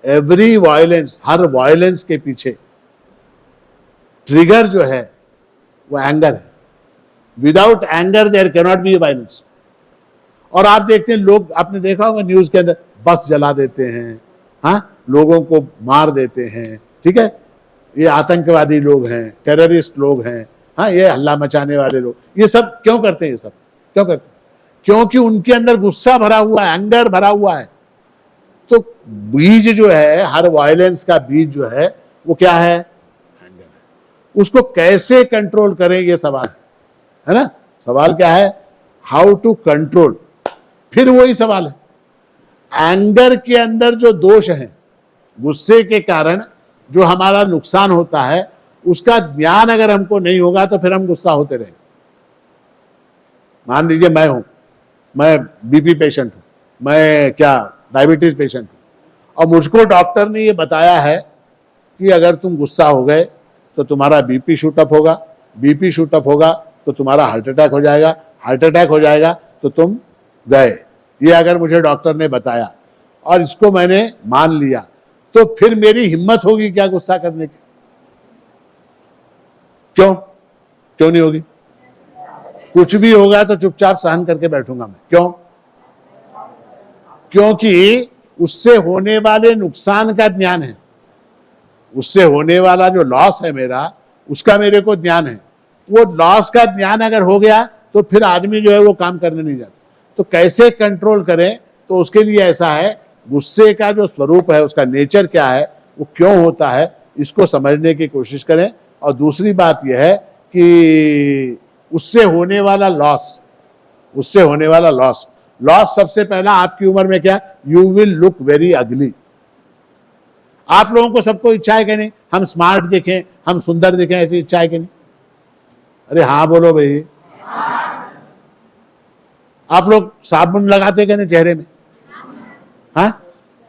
एवरी वायलेंस, हर वायलेंस के पीछे ट्रिगर जो है वो एंगर है। Without anger there can not be violence. और आप देखते हैं लोग, आपने देखा होगा न्यूज के अंदर, बस जला देते हैं, हाँ, लोगों को मार देते हैं, ठीक है। ये आतंकवादी लोग हैं, टेररिस्ट लोग हैं, हाँ, ये हल्ला मचाने वाले लोग, ये सब क्यों करते हैं? ये सब क्यों करते हैं? क्योंकि उनके अंदर गुस्सा भरा हुआ है, एंगर भरा हुआ है। तो बीज जो है, हर वायलेंस का बीज जो है वो क्या है? एंगर है। उसको कैसे कंट्रोल करें, ये सवाल है ना। सवाल क्या है? How to control. फिर वही सवाल है, एंगर के अंदर जो दोष है, गुस्से के कारण जो हमारा नुकसान होता है, उसका ज्ञान अगर हमको नहीं होगा तो फिर हम गुस्सा होते रहेंगे। मान लीजिए मैं बीपी पेशेंट हूं, मैं क्या डायबिटीज पेशेंट हूं, और मुझको डॉक्टर ने ये बताया है कि अगर तुम गुस्सा हो गए तो तुम्हारा बीपी शूटअप होगा, बीपी शूटअप होगा तो तुम्हारा हार्ट अटैक हो जाएगा, हार्ट अटैक हो जाएगा तो तुम गए। ये अगर मुझे डॉक्टर ने बताया और इसको मैंने मान लिया, तो फिर मेरी हिम्मत होगी क्या गुस्सा करने की? क्यों? क्यों नहीं होगी? कुछ भी होगा तो चुपचाप सहन करके बैठूंगा मैं। क्यों? क्योंकि उससे होने वाले नुकसान का ज्ञान है, उससे होने वाला जो लॉस है मेरा, उसका मेरे को ज्ञान है। वो लॉस का ज्ञान अगर हो गया तो फिर आदमी जो है वो काम करने नहीं जाता। तो कैसे कंट्रोल करें? तो उसके लिए ऐसा है, गुस्से का जो स्वरूप है, उसका नेचर क्या है, वो क्यों होता है, इसको समझने की कोशिश करें। और दूसरी बात यह है कि उससे होने वाला लॉस, उससे होने वाला लॉस, लॉस सबसे पहला आपकी उम्र में क्या? You will look very ugly. आप लोगों को सबको इच्छा है कि नहीं हम स्मार्ट दिखें, हम सुंदर दिखें, ऐसी इच्छा है कि नहीं? अरे हाँ बोलो भाई। आप लोग साबुन लगाते क्या नहीं चेहरे में? हाँ,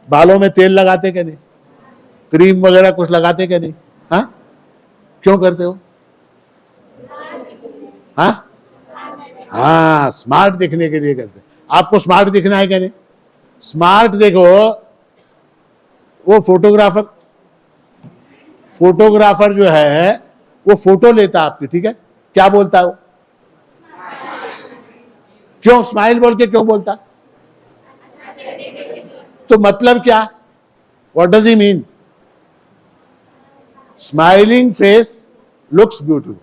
बालों में तेल लगाते क्या नहीं? क्रीम वगैरह कुछ लगाते क्या नहीं? हाँ, क्यों करते हो? हाँ, हाँ, स्मार्ट दिखने के लिए करते। आपको स्मार्ट दिखना है क्या नहीं? स्मार्ट देखो, वो फोटोग्राफर जो है वो फोटो लेता आपकी, ठीक है, क्या बोलता है वो? क्यों स्माइल बोल के क्यों बोलता? तो मतलब क्या? What does he mean? Smiling face looks beautiful,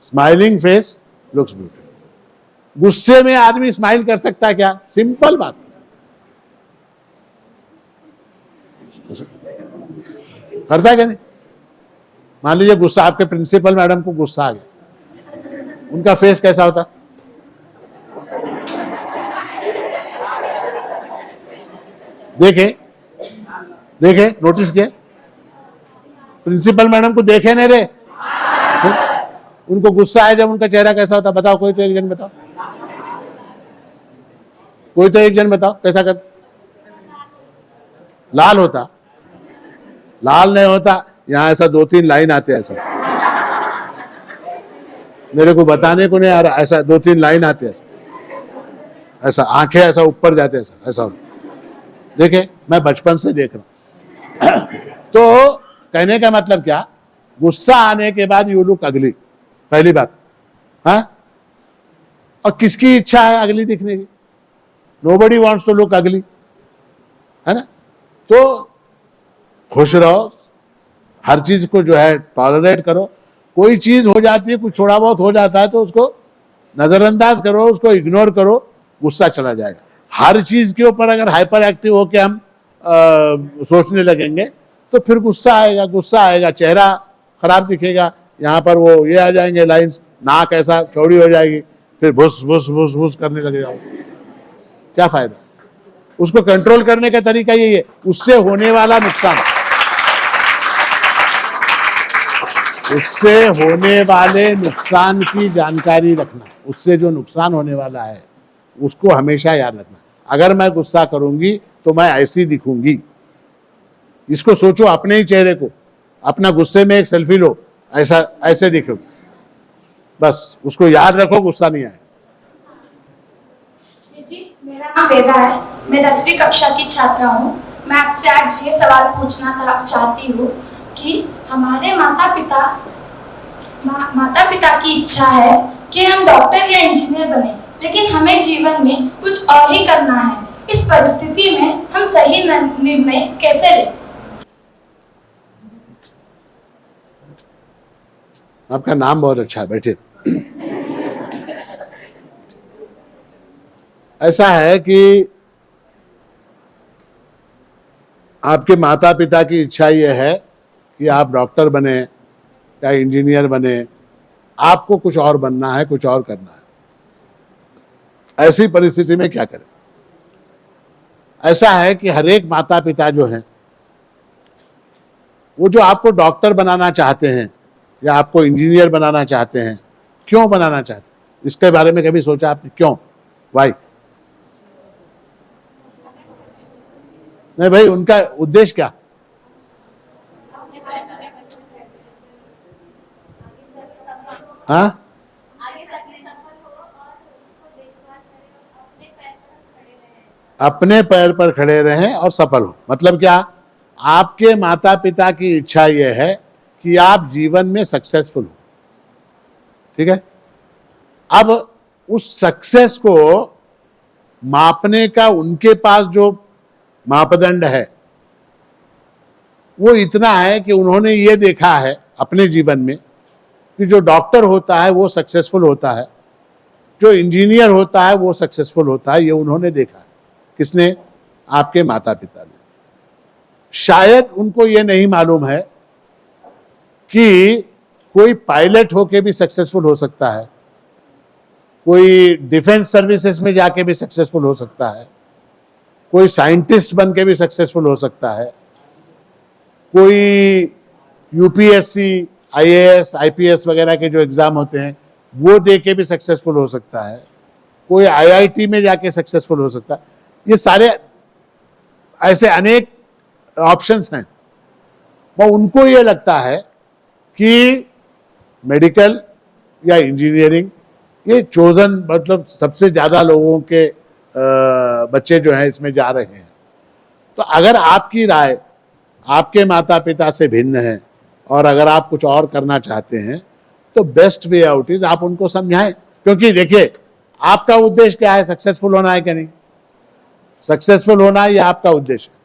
smiling face looks beautiful. गुस्से में आदमी स्माइल कर सकता है क्या? सिंपल बात। करता है क्या नहीं? मान लीजिए गुस्सा, आपके प्रिंसिपल मैडम को गुस्सा आ गया, उनका फेस कैसा होता? देखे देखे नोटिस किए? प्रिंसिपल मैडम को देखे नहीं रे? उनको गुस्सा आया जब उनका चेहरा कैसा होता? बताओ, कोई तो एक जन बताओ, कोई तो एक जन बताओ कैसा कर? लाल होता? लाल नहीं होता, यहां ऐसा 2-3 लाइन आते ऐसा, मेरे को बताने को नहीं आ रहा, ऐसा 2-3 लाइन आते ऐसा, ऐसा आंखें ऐसा ऊपर जाते ऐसा, ऐसा देखे? मैं बचपन से देख रहा हूं। तो कहने का मतलब क्या? गुस्सा आने के बाद यू लुक अगली, पहली बात। हाँ, और किसकी इच्छा है अगली दिखने की? नोबडी वांट्स टू लुक अगली, है ना? तो खुश रहो, हर चीज को जो है टॉलरेट करो। कोई चीज हो जाती है, कुछ थोड़ा बहुत हो जाता है तो उसको नजरअंदाज करो, उसको इग्नोर करो, गुस्सा चला जाएगा। हर चीज के ऊपर अगर हाइपर एक्टिव होकर हम सोचने लगेंगे तो फिर गुस्सा आएगा, गुस्सा आएगा, चेहरा खराब दिखेगा, यहाँ पर वो ये आ जाएंगे लाइंस, नाक ऐसा चौड़ी हो जाएगी, फिर भुस भुस भुस भुस करने लगेगा। क्या फायदा? उसको कंट्रोल करने का तरीका यही है, उससे होने वाला नुकसान, उससे होने वाले नुकसान की जानकारी रखना, उससे जो नुकसान होने वाला है उसको हमेशा याद रखना। अगर मैं गुस्सा करूंगी तो मैं ऐसी दिखूंगी, इसको सोचो, अपने ही चेहरे को, अपना गुस्से में एक सेल्फी लो, ऐसा ऐसे दिखो, बस उसको याद रखो, गुस्सा नहीं आए। जी, मेरा नाम वेदा है, मैं 10वीं कक्षा की छात्रा हूँ। मैं आपसे आज ये सवाल पूछना चाहती हूँ कि हमारे माता पिता की इच्छा है कि हम डॉक्टर या इंजीनियर बने, लेकिन हमें जीवन में कुछ और ही करना है। इस परिस्थिति में हम सही निर्णय कैसे लें? आपका नाम बहुत अच्छा है, बैठे। ऐसा है कि आपके माता पिता की इच्छा यह है कि आप डॉक्टर बने या इंजीनियर बने, आपको कुछ और बनना है, कुछ और करना है। ऐसी परिस्थिति में क्या करें? ऐसा है कि हर एक माता पिता जो हैं वो जो आपको डॉक्टर बनाना चाहते हैं या आपको इंजीनियर बनाना चाहते हैं, क्यों बनाना चाहते हैं? इसके बारे में कभी सोचा आपने? क्यों? वाई? नहीं भाई, उनका उद्देश्य क्या? हाँ, अपने पैर पर खड़े रहें और सफल हो। मतलब क्या? आपके माता पिता की इच्छा यह है कि आप जीवन में सक्सेसफुल हो, ठीक है? अब उस सक्सेस को मापने का उनके पास जो मापदंड है वो इतना है कि उन्होंने ये देखा है अपने जीवन में कि जो डॉक्टर होता है वो सक्सेसफुल होता है, जो इंजीनियर होता है वो सक्सेसफुल होता है। ये उन्होंने देखा है। किसने? आपके माता पिता ने। शायद उनको ये नहीं मालूम है कि कोई पायलट होके भी सक्सेसफुल हो सकता है, कोई डिफेंस सर्विसेज में जाके भी सक्सेसफुल हो सकता है, कोई साइंटिस्ट बन के भी सक्सेसफुल हो सकता है, कोई यूपीएससी, आईएएस, आईपीएस वगैरह के जो एग्जाम होते हैं वो दे के भी सक्सेसफुल हो सकता है, कोई आईआईटी में जाके सक्सेसफुल हो सकता है। ये सारे ऐसे अनेक ऑप्शंस हैं। वो उनको ये लगता है कि मेडिकल या इंजीनियरिंग ये चोजन, मतलब सबसे ज्यादा लोगों के बच्चे जो हैं इसमें जा रहे हैं। तो अगर आपकी राय आपके माता पिता से भिन्न है और अगर आप कुछ और करना चाहते हैं तो बेस्ट वे आउट इज आप उनको समझाएं। क्योंकि देखिए, आपका उद्देश्य क्या है? सक्सेसफुल होना है कि नहीं? सक्सेसफुल होना ये आपका उद्देश्य है।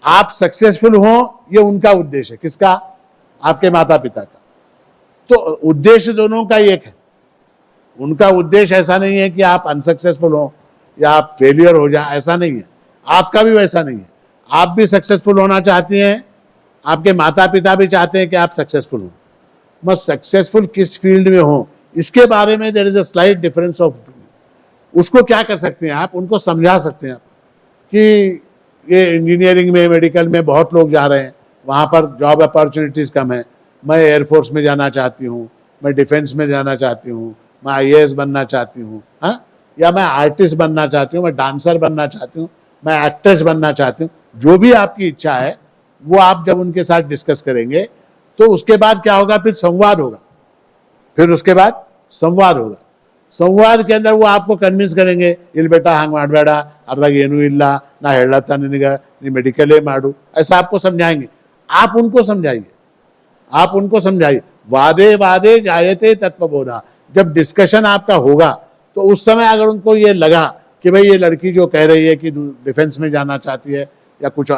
आप सक्सेसफुल हो ये उनका उद्देश्य है। किसका? आपके माता पिता का। तो उद्देश्य दोनों का एक है। उनका उद्देश्य ऐसा नहीं है कि आप अनसक्सेसफुल हो या आप फेलियर हो जाए, ऐसा नहीं है। आपका भी वैसा नहीं है। आप भी सक्सेसफुल होना चाहती हैं, आपके माता पिता भी चाहते हैं कि आप सक्सेसफुल हो। मगर सक्सेसफुल किस फील्ड में हो इसके बारे में there is a slight difference of opinion. उसको क्या कर सकते हैं आप? उनको समझा सकते हैं आप कि ये इंजीनियरिंग में, मेडिकल में बहुत लोग जा रहे हैं, वहाँ पर जॉब अपॉर्चुनिटीज़ कम है। मैं एयरफोर्स में जाना चाहती हूँ, मैं डिफेंस में जाना चाहती हूँ, मैं IAS बनना चाहती हूँ, हाँ, या मैं आर्टिस्ट बनना चाहती हूँ, मैं डांसर बनना चाहती हूँ, मैं एक्ट्रेस बनना चाहती हूँ। जो भी आपकी इच्छा है वो आप जब उनके साथ डिस्कस करेंगे तो उसके बाद क्या होगा, फिर संवाद होगा। फिर उसके बाद संवाद होगा। संवाद के अंदर वो आपको कन्विंस करेंगे, इल बेटा हंग माडಬೇಡ, अर्थात ಏನು ಇಲ್ಲ, ನಾ ಹೇಳತ್ತ ನಿನಗೆ ನೀ ಮೆಡಿಕಲೇ ಮಾಡು, ऐसा आपको समझाएंगे। आप उनको समझाइए, आप उनको समझाइए। वादे वादे जायते तत्वबोधा। जब डिस्कशन आपका होगा तो उस समय अगर उनको ये लगा कि भाई ये लड़की जो कह रही है कि डिफेंस में जाना चाहती है या कुछ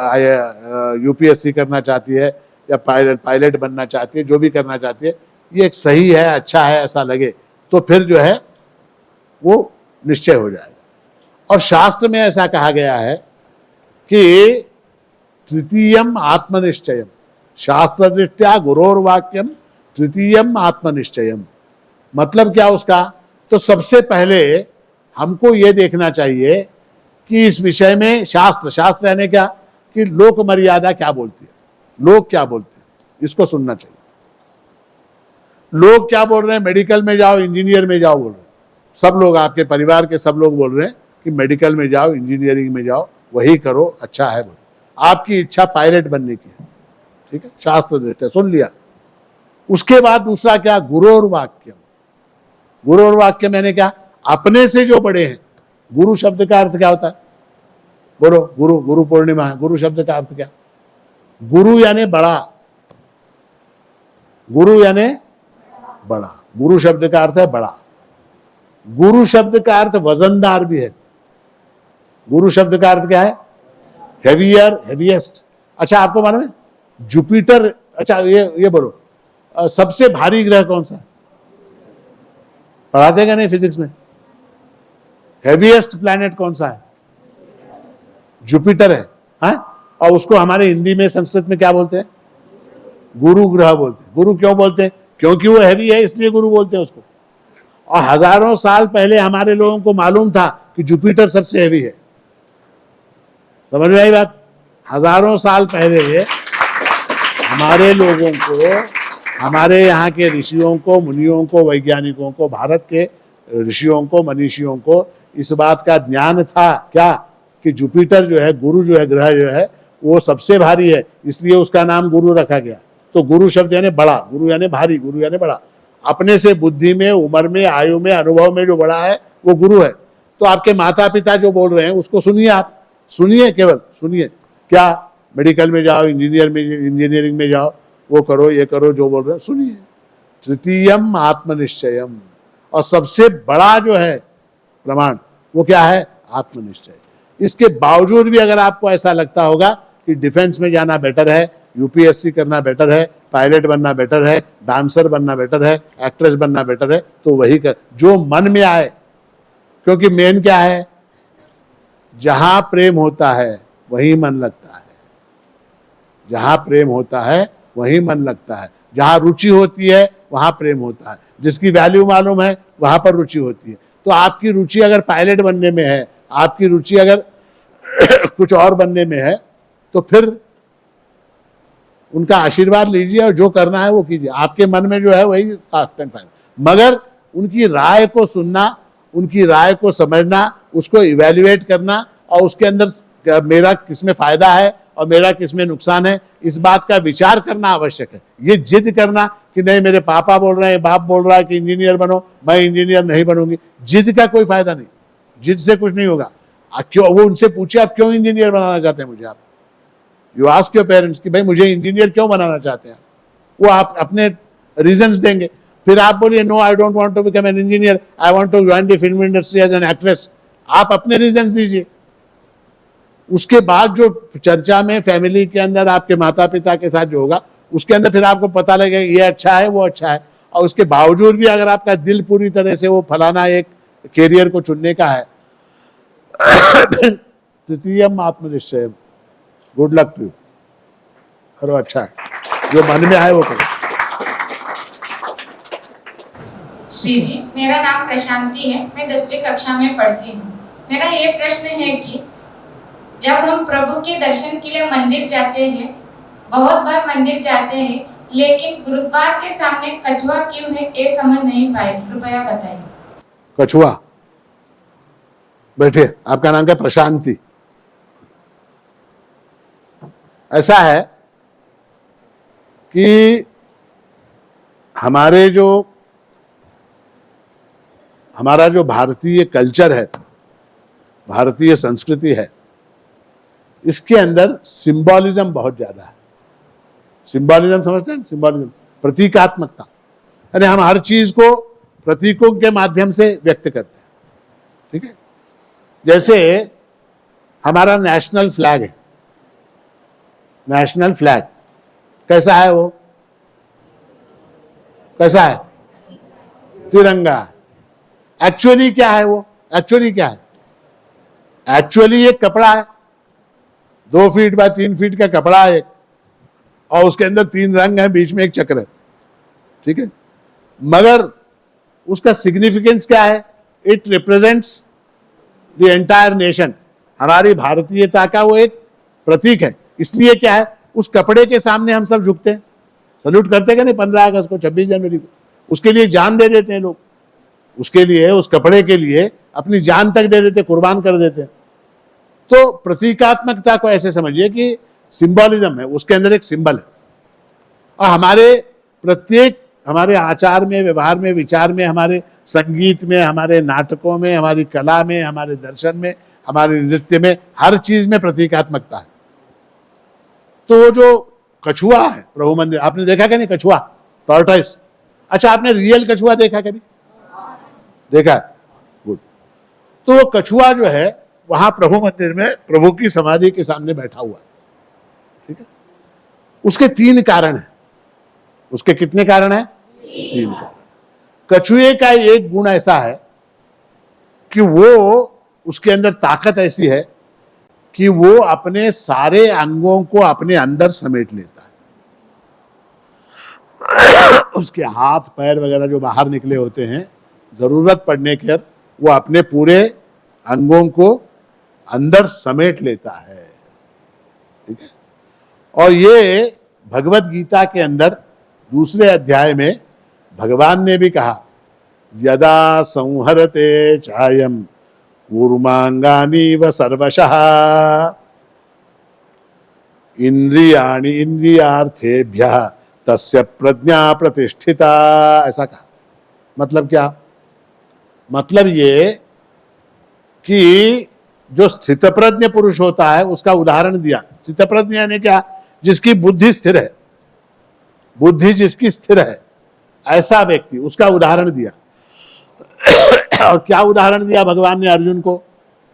UPSC करना चाहती है या पायलट बनना चाहती है, जो भी करना चाहती है, ये एक सही है, अच्छा है, ऐसा लगे तो फिर जो है वो निश्चय हो जाएगा। और शास्त्र में ऐसा कहा गया है कि तृतीयम आत्मनिश्चयम, शास्त्र दृष्टया गुरोर्वाक्यम तृतीयम आत्मनिश्चयम। मतलब क्या उसका, तो सबसे पहले हमको ये देखना चाहिए कि इस विषय में शास्त्र यानी क्या, कि लोक मर्यादा क्या बोलती है, लोग क्या बोलते हैं, इसको सुनना चाहिए। लोग क्या बोल रहे हैं, मेडिकल में जाओ, इंजीनियर में जाओ बोल रहे हैं। सब लोग, आपके परिवार के सब लोग बोल रहे हैं कि मेडिकल में जाओ, इंजीनियरिंग में जाओ, वही करो, अच्छा है बोलो। आपकी इच्छा पायलट बनने की है, ठीक है, शास्त्र दृष्टि सुन लिया। उसके बाद दूसरा क्या, गुरोर्वाक्यम। गुरोर्वाक्यम यानी क्या, अपने से जो बड़े हैं। गुरु शब्द का अर्थ क्या होता है, बोलो, गुरु, गुरु पूर्णिमा है, गुरु शब्द का अर्थ क्या, गुरु यानी बड़ा, गुरु यानी बड़ा, गुरु शब्द का अर्थ है बड़ा। गुरु शब्द का अर्थ वजनदार भी है। गुरु शब्द का अर्थ क्या है, हेवियर, हेवीएस्ट। अच्छा, आपको मालूम है जुपिटर, अच्छा ये बोलो, सबसे भारी ग्रह कौन सा है, पढ़ाते क्या नहीं फिजिक्स में? हेवीएस्ट प्लैनेट कौन सा है? जुपिटर है, हाँ? और उसको हमारे हिंदी में, संस्कृत में क्या बोलते हैं? गुरु ग्रह बोलते हैं। गुरु क्यों बोलते हैं? क्योंकि वो हैवी है, इसलिए गुरु बोलते हैं उसको। और हजारों साल पहले हमारे लोगों को मालूम था कि जुपिटर सबसे हैवी है। समझ में आई बात? हजारों साल पहले हमारे लोगों को, हमारे यहाँ के ऋषियों को, मुनियों को, वैज्ञानिकों को, भारत के ऋषियों को, मनीषियों को इस बात का ज्ञान था क्या, कि जुपिटर जो है, गुरु जो है, ग्रह जो है, वो सबसे भारी है, इसलिए उसका नाम गुरु रखा गया। तो गुरु शब्द यानी बड़ा, गुरु यानी भारी, गुरु यानी बड़ा। अपने से बुद्धि में, उम्र में, आयु में, अनुभव में जो बड़ा है वो गुरु है। तो आपके माता पिता जो बोल रहे हैं उसको सुनिए, आप सुनिए, केवल सुनिए। क्या, मेडिकल में जाओ, इंजीनियरिंग में जाओ, वो करो, ये करो, जो बोल रहे हैं सुनिए। तृतीयम आत्मनिश्चयम। और सबसे बड़ा जो है प्रमाण वो क्या है? आत्मनिश्चय। इसके बावजूद भी अगर आपको ऐसा लगता होगा कि डिफेंस में जाना बेटर है, UPSC करना बेटर है, पायलट बनना बेटर है, डांसर बनना बेटर है, एक्ट्रेस बनना बेटर है, तो वही कर, जो मन में आए। क्योंकि मेन क्या है, जहां प्रेम होता है वहीं मन लगता है। जहां प्रेम होता है वहीं मन लगता है। जहां रुचि होती है वहां प्रेम होता है। जिसकी वैल्यू मालूम है वहां पर रुचि होती है। तो आपकी रुचि अगर पायलट बनने में है, आपकी रुचि अगर कुछ और बनने में है, तो फिर उनका आशीर्वाद लीजिए और जो करना है वो कीजिए। आपके मन में जो है वही फाइन। मगर उनकी राय को सुनना, उनकी राय को समझना, उसको इवैल्यूएट करना, और उसके अंदर मेरा किसमें फायदा है और मेरा किसमें नुकसान है, इस बात का विचार करना आवश्यक है। ये जिद करना कि नहीं, मेरे पापा बोल रहे हैं, बाप बोल रहा है कि इंजीनियर बनो, मैं इंजीनियर नहीं बनूंगी, जिद का कोई फायदा नहीं। जिद से कुछ नहीं होगा। क्यों, वो उनसे पूछे आप क्यों इंजीनियर बनाना चाहते हैं मुझे, आप यू आस्क योर पेरेंट्स कि भाई मुझे इंजीनियर क्यों बनाना चाहते हैं, वो आप अपने रीजंस देंगे। फिर आप बोलिए no, I don't want to become an engineer, I want to join the film industry as an actress. आप अपने रीजंस दीजिए। उसके बाद जो चर्चा में फैमिली के अंदर आपके माता पिता के साथ जो होगा, उसके अंदर फिर आपको पता लगेगा ये अच्छा है, वो अच्छा है। और उसके बावजूद भी अगर आपका दिल पूरी तरह से वो फलाना एक कैरियर को चुनने का है, तृतीयम आत्मनिश्चय, गुड लक टू यू, करो, अच्छा है, जो मन में आए वो करो। श्री जी, मेरा नाम प्रशांति है, मैं 10वीं कक्षा में पढ़ती हूँ। मेरा ये प्रश्न है कि जब हम प्रभु के दर्शन के लिए मंदिर जाते हैं, बहुत बार मंदिर जाते हैं, लेकिन गुरुद्वार के सामने कछुआ क्यों है ये समझ नहीं पाए, कृपया बताइए। कछुआ, बैठिए। आपका नाम क्या? प्रशांति। ऐसा है कि हमारा जो भारतीय कल्चर है, भारतीय संस्कृति है, इसके अंदर सिंबॉलिज्म बहुत ज्यादा है। सिंबॉलिज्म समझते हैं? सिंबॉलिज्म, प्रतीकात्मकता, यानी हम हर चीज को प्रतीकों के माध्यम से व्यक्त करते हैं। ठीक है? जैसे हमारा नेशनल फ्लैग है, नेशनल फ्लैग कैसा है? वो कैसा है? तिरंगा है। एक्चुअली क्या है वो? एक्चुअली क्या है? एक्चुअली एक कपड़ा है, 2 फीट बाय 3 फीट का कपड़ा है एक, और उसके अंदर 3 रंग है, बीच में एक चक्र है। ठीक है? मगर उसका सिग्निफिकेंस क्या है? It represents the entire nation. हमारी भारतीयता का वो एक प्रतीक है। इसलिए क्या है, उस कपड़े के सामने हम सब झुकते हैं, सल्यूट करते हैं नहीं? 15 अगस्त को, 26 जनवरी को, उसके लिए जान दे देते हैं लोग, उसके लिए, उस कपड़े के लिए अपनी जान तक दे देते, कुर्बान कर देते हैं। तो प्रतीकात्मकता को ऐसे समझिए कि सिंबॉलिज्म है, उसके अंदर एक सिंबल है। और हमारे आचार में, व्यवहार में, विचार में, हमारे संगीत में, हमारे नाटकों में, हमारी कला में, हमारे दर्शन में, हमारे नृत्य में, हर चीज में प्रतीकात्मकता है। तो वो जो कछुआ है प्रभु मंदिर, आपने देखा क्या? नहीं, कछुआ, टॉर्टोइस। अच्छा, आपने रियल कछुआ देखा कभी? देखा? गुड। तो वो कछुआ जो है वहां प्रभु मंदिर में प्रभु की समाधि के सामने बैठा हुआ है। ठीक है? उसके 3 कारण है। उसके कितने कारण है? 3 कारण। कछुए का एक गुण ऐसा है कि वो, उसके अंदर ताकत ऐसी है कि वो अपने सारे अंगों को अपने अंदर समेट लेता है। उसके हाथ पैर वगैरह जो बाहर निकले होते हैं, जरूरत पड़ने पर वो अपने पूरे अंगों को अंदर समेट लेता है। ठीक है? और ये भगवत गीता के अंदर दूसरे अध्याय में भगवान ने भी कहा, यदा संहरते चायम कूर्मांगानी व सर्वशः इंद्रियाणि इंद्रियार्थेभ्यः तस्य प्रज्ञा प्रतिष्ठिता। ऐसा कहा। मतलब क्या? मतलब ये कि जो स्थितप्रज्ञ पुरुष होता है उसका उदाहरण दिया। स्थितप्रज्ञ यानी क्या? जिसकी बुद्धि स्थिर है, बुद्धि जिसकी स्थिर है, ऐसा व्यक्ति, उसका उदाहरण दिया। और क्या उदाहरण दिया भगवान ने अर्जुन को?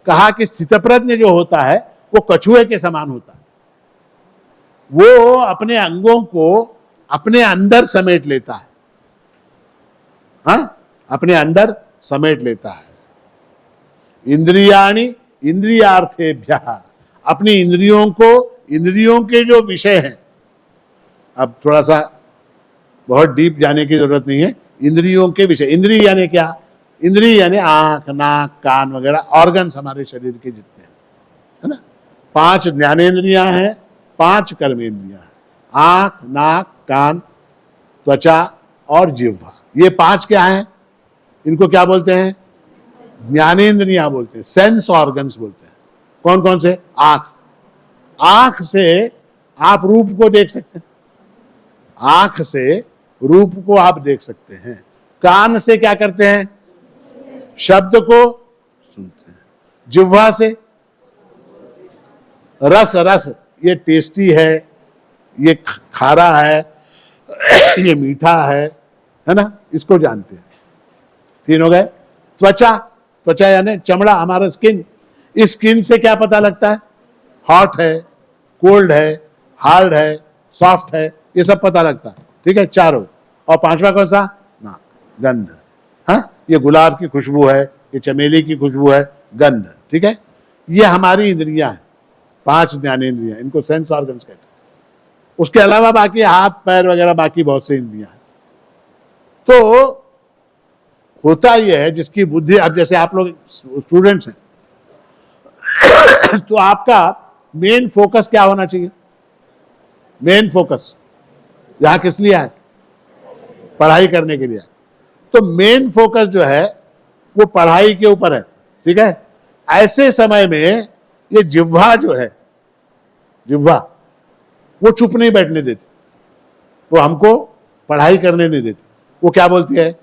कहा कि स्थितप्रज्ञ जो होता है वो कछुए के समान होता है। वो अपने अंगों को अपने अंदर समेट लेता है। हाँ, अपने अंदर समेट लेता है। इंद्रियाणि इंद्रियार्थेभ्यः, अपनी इंद्रियों को, इंद्रियों के जो विषय हैं, अब थोड़ा सा बहुत डीप जाने की जरूरत नहीं है। इंद्रियों के विषय, इंद्रिय यानी क्या? इंद्रिय यानी आंख, नाक, कान वगैरह ऑर्गन्स हमारे शरीर के जितने हैं, है ना। 5 ज्ञानेंद्रियां हैं, 5 कर्मेंद्रियां हैं, आंख, नाक, कान, त्वचा और जिह्वा। ये 5 क्या हैं? इनको क्या बोलते हैं? ज्ञानेंद्रियां बोलते हैं, सेंस ऑर्गन्स बोलते हैं। कौन कौन से? आंख, आंख से आप रूप को देख सकते हैं, आंख से रूप को आप देख सकते हैं। कान से क्या करते हैं? शब्द को सुनते हैं। जिह्वा से रस, रस, ये टेस्टी है, ये खारा है, ये मीठा है ना, इसको जानते हैं। 3 हो गए। त्वचा, त्वचा यानी चमड़ा, हमारा स्किन। इस स्किन से क्या पता लगता है? हॉट है, कोल्ड है, हार्ड है, सॉफ्ट है, ये सब पता लगता है। ठीक है, 4 हो। और 5वां कौन सा? नाक, गंध। हाँ, ये गुलाब की खुशबू है, ये चमेली की खुशबू है, गंध। ठीक है, ये हमारी इंद्रियां हैं, 5 ज्ञानेंद्रियां, इनको सेंस ऑर्गन्स कहते हैं। उसके अलावा बाकी हाथ पैर वगैरह बाकी बहुत से इंद्रियां हैं। तो होता यह है जिसकी बुद्धि, अब जैसे आप लोग स्टूडेंट्स हैं, तो आपका मेन फोकस क्या होना चाहिए? मेन फोकस यहां किस लिए आए? पढ़ाई करने के लिए आए। तो मेन फोकस जो है वो पढ़ाई के ऊपर है, ठीक है। ऐसे समय में ये जिह्वा जो है, जिह्वा वो चुप नहीं बैठने देती, वो हमको पढ़ाई करने नहीं देती। वो क्या बोलती है?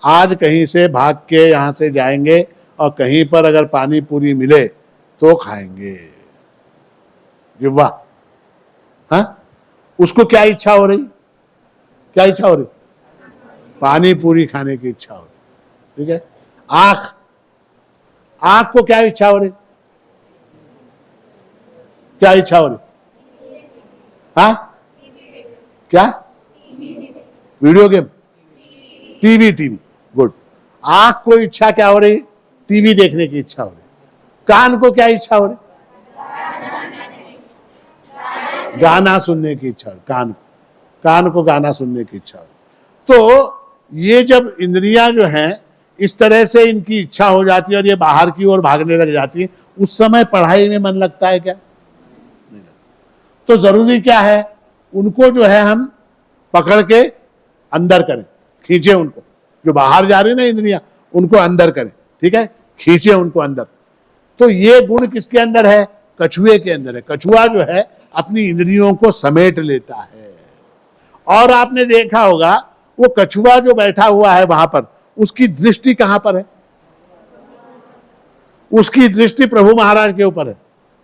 आज कहीं से भाग के यहां से जाएंगे और कहीं पर अगर पानी पूरी मिले तो खाएंगे। जिह्वा, हाँ, उसको क्या इच्छा हो रही? क्या इच्छा हो रही? पानी पूरी खाने की इच्छा हो रही, ठीक है। आंख, आंख को क्या इच्छा हो रही? क्या इच्छा हो रही? हाँ, क्या? Video game, TV, TV, good. आंख को इच्छा क्या हो रही? टीवी देखने की इच्छा हो रही। कान को क्या इच्छा हो रही? गाना सुनने की इच्छा हो रही। कान को गाना सुनने की इच्छा हो रही। तो ये जब इंद्रियां जो हैं इस तरह से इनकी इच्छा हो जाती है और ये बाहर की ओर भागने लग जाती है, उस समय पढ़ाई में मन लगता है क्या? नहीं लगता। तो जरूरी क्या है? उनको जो है हम पकड़ के अंदर करें, खींचे उनको, जो बाहर जा रही ना इंद्रियां, उनको अंदर करें, ठीक है, खींचे उनको अंदर। तो ये गुण किसके अंदर है? कछुए के अंदर है। कछुआ जो है अपनी इंद्रियों को समेट लेता है। और आपने देखा होगा वो कछुआ जो बैठा हुआ है वहां पर, उसकी दृष्टि कहां पर है? उसकी दृष्टि प्रभु महाराज के ऊपर है।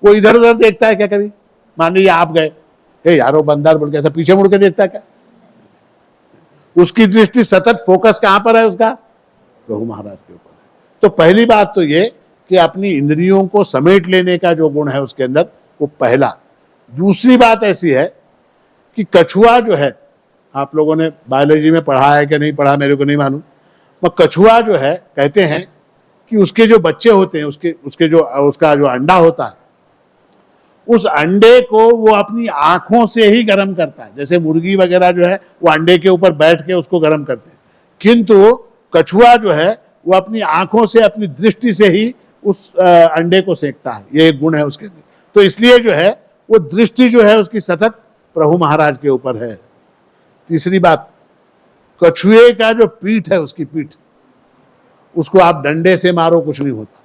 वो इधर उधर देखता है क्या कभी? मान लीजिए आप गए, हे यारो बंदर बोल के ऐसा पीछे मुड़ के देखता है क्या? उसकी दृष्टि सतत फोकस कहां पर है उसका? प्रभु महाराज के ऊपर है। तो पहली बात तो ये कि अपनी इंद्रियों को समेट लेने का जो गुण है उसके अंदर, वो पहला। दूसरी बात ऐसी है कि कछुआ जो है, आप लोगों ने बायोलॉजी में पढ़ा है कि नहीं पढ़ा मेरे को नहीं मालूम, पर कछुआ जो है कहते हैं कि उसके जो बच्चे होते हैं, उसका जो अंडा होता है, उस अंडे को वो अपनी आंखों से ही गर्म करता है। जैसे मुर्गी वगैरह जो है वो अंडे के ऊपर बैठ के उसको गर्म करते हैं, किंतु कछुआ जो है वो अपनी आंखों से, अपनी दृष्टि से ही उस अंडे को सेकता है। ये एक गुण है उसके अंदर। तो इसलिए जो है वो दृष्टि जो है उसकी सतत प्रभु महाराज के ऊपर है। तीसरी बात, कछुए का जो पीठ है, उसकी पीठ, उसको आप डंडे से मारो कुछ नहीं होता,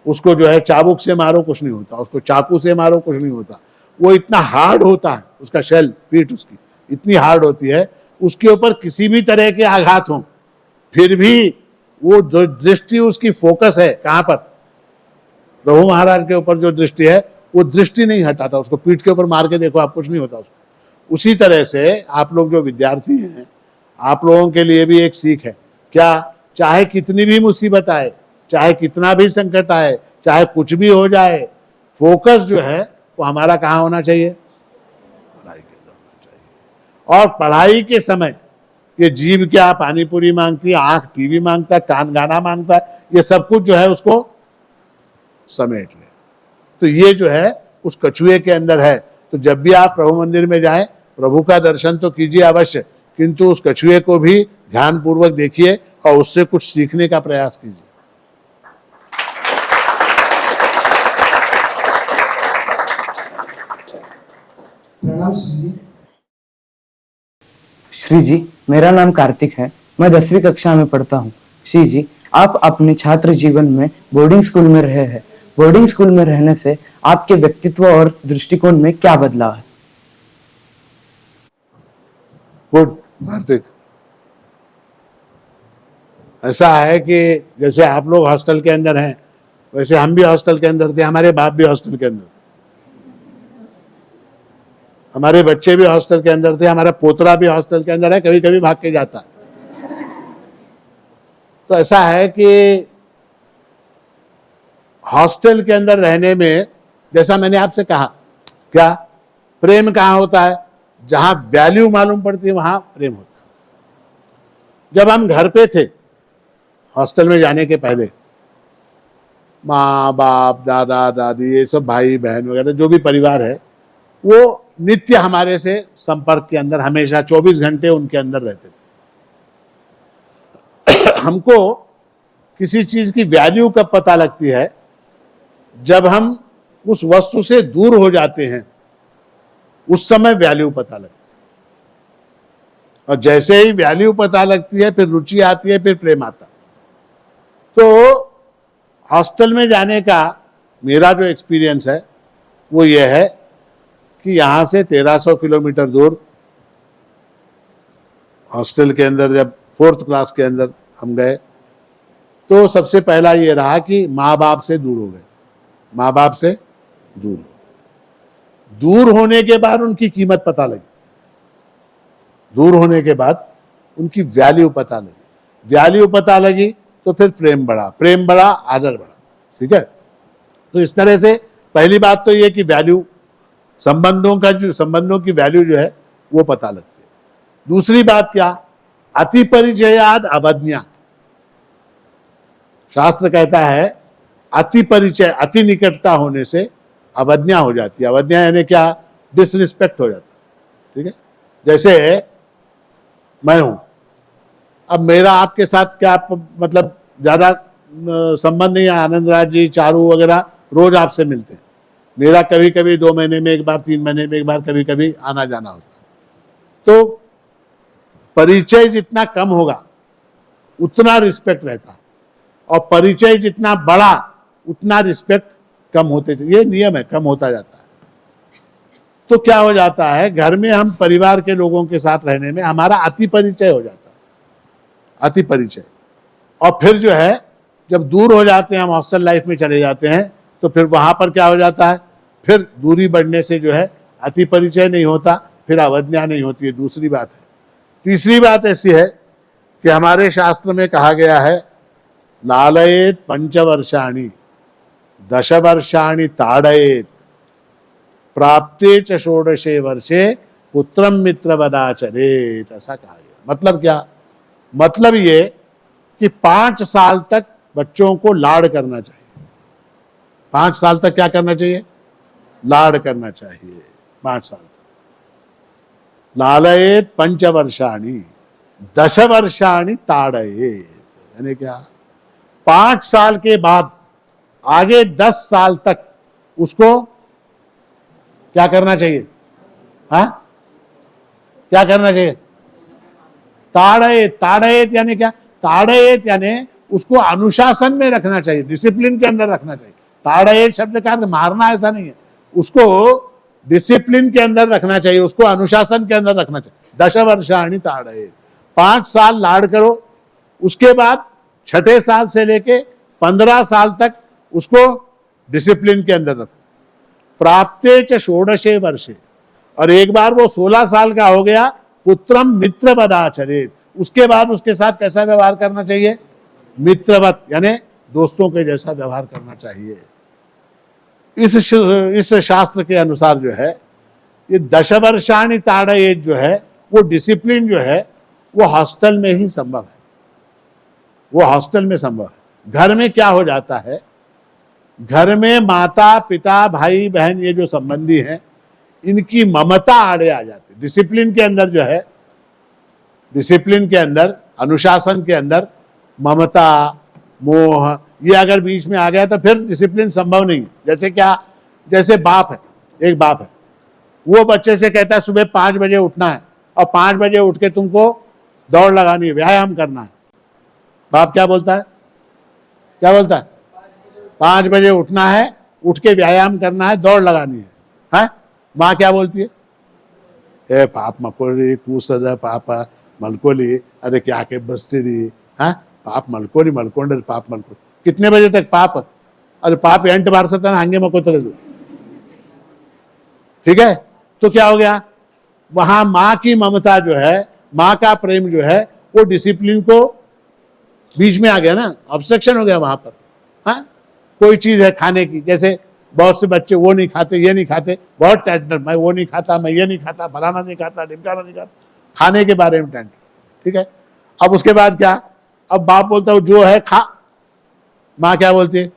उसको जो है चाबुक से मारो कुछ नहीं होता, उसको चाकू से मारो कुछ नहीं होता। वो इतना हार्ड होता है, उसका शेल, पीठ उसकी इतनी हार्ड होती है, उसके ऊपर किसी भी तरह के आघात हो फिर भी वो जो दृष्टि उसकी फोकस है कहां पर? प्रभु महाराज के ऊपर जो दृष्टि है वो दृष्टि नहीं हटाता। उसको पीठ के ऊपर मार के देखो आप, कुछ नहीं होता उसको। उसी तरह से आप लोग जो विद्यार्थी हैं, आप लोगों के लिए भी एक सीख है क्या? चाहे कितनी भी मुसीबत आए, चाहे कितना भी संकट आए, चाहे कुछ भी हो जाए, फोकस जो है वो हमारा कहाँ होना चाहिए? पढ़ाई के अंदर होना चाहिए। और पढ़ाई के समय ये जीभ क्या पानी पूरी मांगती है, आंख टीवी मांगता है, कान गाना मांगता है, ये सब कुछ जो है उसको समेट ले। तो ये जो है उस कछुए के अंदर है। तो जब भी आप प्रभु मंदिर में जाएं, प्रभु का दर्शन तो कीजिए अवश्य, किंतु उस कछुए को भी ध्यान पूर्वक देखिए और उससे कुछ सीखने का प्रयास कीजिए। प्रणाम श्री जी। श्री जी, मेरा नाम कार्तिक है, मैं 10वीं कक्षा में पढ़ता हूँ। श्री जी, आप अपने छात्र जीवन में बोर्डिंग स्कूल में रहे हैं। बोर्डिंग स्कूल में रहने से आपके व्यक्तित्व और दृष्टिकोण में क्या बदलाव है? गुड कार्तिक, ऐसा है कि जैसे आप लोग हॉस्टल के अंदर हैं, वैसे हम भी हॉस्टल के अंदर थे, हमारे बाप भी हॉस्टल के अंदर थे, हमारे बच्चे भी हॉस्टल के अंदर थे, हमारा पोतरा भी हॉस्टल के अंदर है, कभी कभी भाग के जाता है। तो ऐसा है कि हॉस्टल के अंदर रहने में, जैसा मैंने आपसे कहा, क्या प्रेम कहाँ होता है? जहां वैल्यू मालूम पड़ती है वहां प्रेम होता है। जब हम घर पे थे, हॉस्टल में जाने के पहले, माँ बाप, दादा दादी, ये सब भाई बहन वगैरह जो भी परिवार है, वो नित्य हमारे से संपर्क के अंदर, हमेशा 24 घंटे उनके अंदर रहते थे। हमको किसी चीज की वैल्यू कब पता लगती है? जब हम उस वस्तु से दूर हो जाते हैं, उस समय वैल्यू पता लगती है। और जैसे ही वैल्यू पता लगती है, फिर रुचि आती है, फिर प्रेम आता है। तो हॉस्टल में जाने का मेरा जो एक्सपीरियंस है वो ये है कि यहां से 1300 किलोमीटर दूर हॉस्टल के अंदर जब 4th क्लास के अंदर हम गए, तो सबसे पहला ये रहा कि माँ बाप से दूर हो गए। माँ बाप से दूर हो गए। दूर होने के बाद उनकी कीमत पता लगी। दूर होने के बाद उनकी वैल्यू पता लगी। वैल्यू पता लगी तो फिर प्रेम बढ़ा, प्रेम बढ़ा, आदर बढ़ा। ठीक है। तो इस तरह से पहली बात तो ये कि वैल्यू, संबंधों की वैल्यू जो है वो पता लगती है। दूसरी बात क्या, अति परिचयाद अवज्ञा। शास्त्र कहता है अति परिचय, अति निकटता होने से अवज्ञा हो जाती है। अवज्ञा यानी क्या, डिसरिस्पेक्ट हो जाता है। ठीक है। जैसे मैं हूं, अब मेरा आपके साथ क्या मतलब ज्यादा संबंध नहीं है। आनंद राज जी, चारू वगैरह रोज आपसे मिलते हैं। मेरा कभी कभी 2 महीने में एक बार, 3 महीने में एक बार कभी कभी आना जाना होता है। तो परिचय जितना कम होगा उतना रिस्पेक्ट रहता है, और परिचय जितना बड़ा उतना रिस्पेक्ट कम होते, ये नियम है, कम होता जाता है। तो क्या हो जाता है, घर में हम परिवार के लोगों के साथ रहने में हमारा अति परिचय हो जाता है, अति परिचय। और फिर जो है जब दूर हो जाते हैं, हम हॉस्टल लाइफ में चले जाते हैं, तो फिर वहां पर क्या हो जाता है, फिर दूरी बढ़ने से जो है अति परिचय नहीं होता, फिर अवज्ञा नहीं होती है। दूसरी बात है। तीसरी बात ऐसी है कि हमारे शास्त्र में कहा गया है, लालयेत 5 वर्षाणि 10 वर्षाणि ताड़येत प्राप्ते च 16 वर्षे पुत्रम मित्रवदाचरेत। ऐसा कहा गया। मतलब क्या, मतलब ये कि 5 साल तक बच्चों को लाड़ करना चाहिए। 5 साल तक क्या करना चाहिए, लाड़ करना चाहिए। 5 साल तक। लालयेत 5 वर्षाणि 10 वर्षाणि ताड़येत, यानी क्या, 5 साल के बाद आगे 10 साल तक उसको क्या करना चाहिए, हाँ, क्या करना चाहिए, ताड़येत। ताड़येत यानी क्या, ताड़येत यानी उसको अनुशासन में रखना चाहिए, डिसिप्लिन के अंदर रखना चाहिए। ताड़येत शब्द का अर्थ मारना ऐसा नहीं है, उसको डिसिप्लिन के अंदर रखना चाहिए, उसको अनुशासन के अंदर रखना चाहिए। 10 वर्षाणि ताड़येत, 5 साल लाड़ करो, उसके बाद 6ठे साल से लेके 15 साल तक उसको डिसिप्लिन के अंदर रखो। प्राप्ते च 16 वर्षे, और एक बार वो 16 साल का हो गया, पुत्रम मित्रवदाचरेत, उसके बाद उसके साथ कैसा व्यवहार करना चाहिए, मित्रवत, यानी दोस्तों के जैसा व्यवहार करना चाहिए। इस शास्त्र के अनुसार जो है ये 10 वर्षाणि ताड़येत जो है, वो डिसिप्लिन जो है वो हॉस्टल में ही संभव है, वो हॉस्टल में संभव है। घर में क्या हो जाता है, घर में माता पिता भाई बहन ये जो संबंधी हैं, इनकी ममता आड़े आ जाती है। डिसिप्लिन के अंदर जो है, डिसिप्लिन के अंदर, अनुशासन के अंदर ममता मोह ये अगर बीच में आ गया तो फिर डिसिप्लिन संभव नहीं है। जैसे क्या, जैसे बाप है, एक बाप है, वो बच्चे से कहता है सुबह 5 बजे उठना है, और 5 बजे उठ के तुमको दौड़ लगानी है, व्यायाम करना है। बाप क्या बोलता है, क्या बोलता है, 5 बजे उठना है, उठ के व्यायाम करना है, दौड़ लगानी है। माँ क्या बोलती है, ए पाप मकोली कूसद पापा मलकोली, अरे क्या के बस्ती रही, पाप मलकोली मलकोंड पाप मलको, कितने बजे तक पाप, अरे पाप एंट बार सकता ना आगे मको तो। ठीक है। तो क्या हो गया, वहां माँ की ममता जो है, माँ का प्रेम जो है, वो डिसिप्लिन को बीच में आ गया ना, ऑब्स्ट्रक्शन हो गया वहां पर। हाँ, कोई चीज है खाने की, जैसे बहुत से बच्चे वो नहीं खाते, ये नहीं खाते, बहुत टेंशन, मैं वो नहीं खाता, मैं ये नहीं खाता, फलाना नहीं खाता, ढिमकाना नहीं खाता, खाने के बारे में टेंशन। ठीक है। अब उसके बाद क्या, अब बाप बोलता है जो है खा, माँ क्या बोलती है,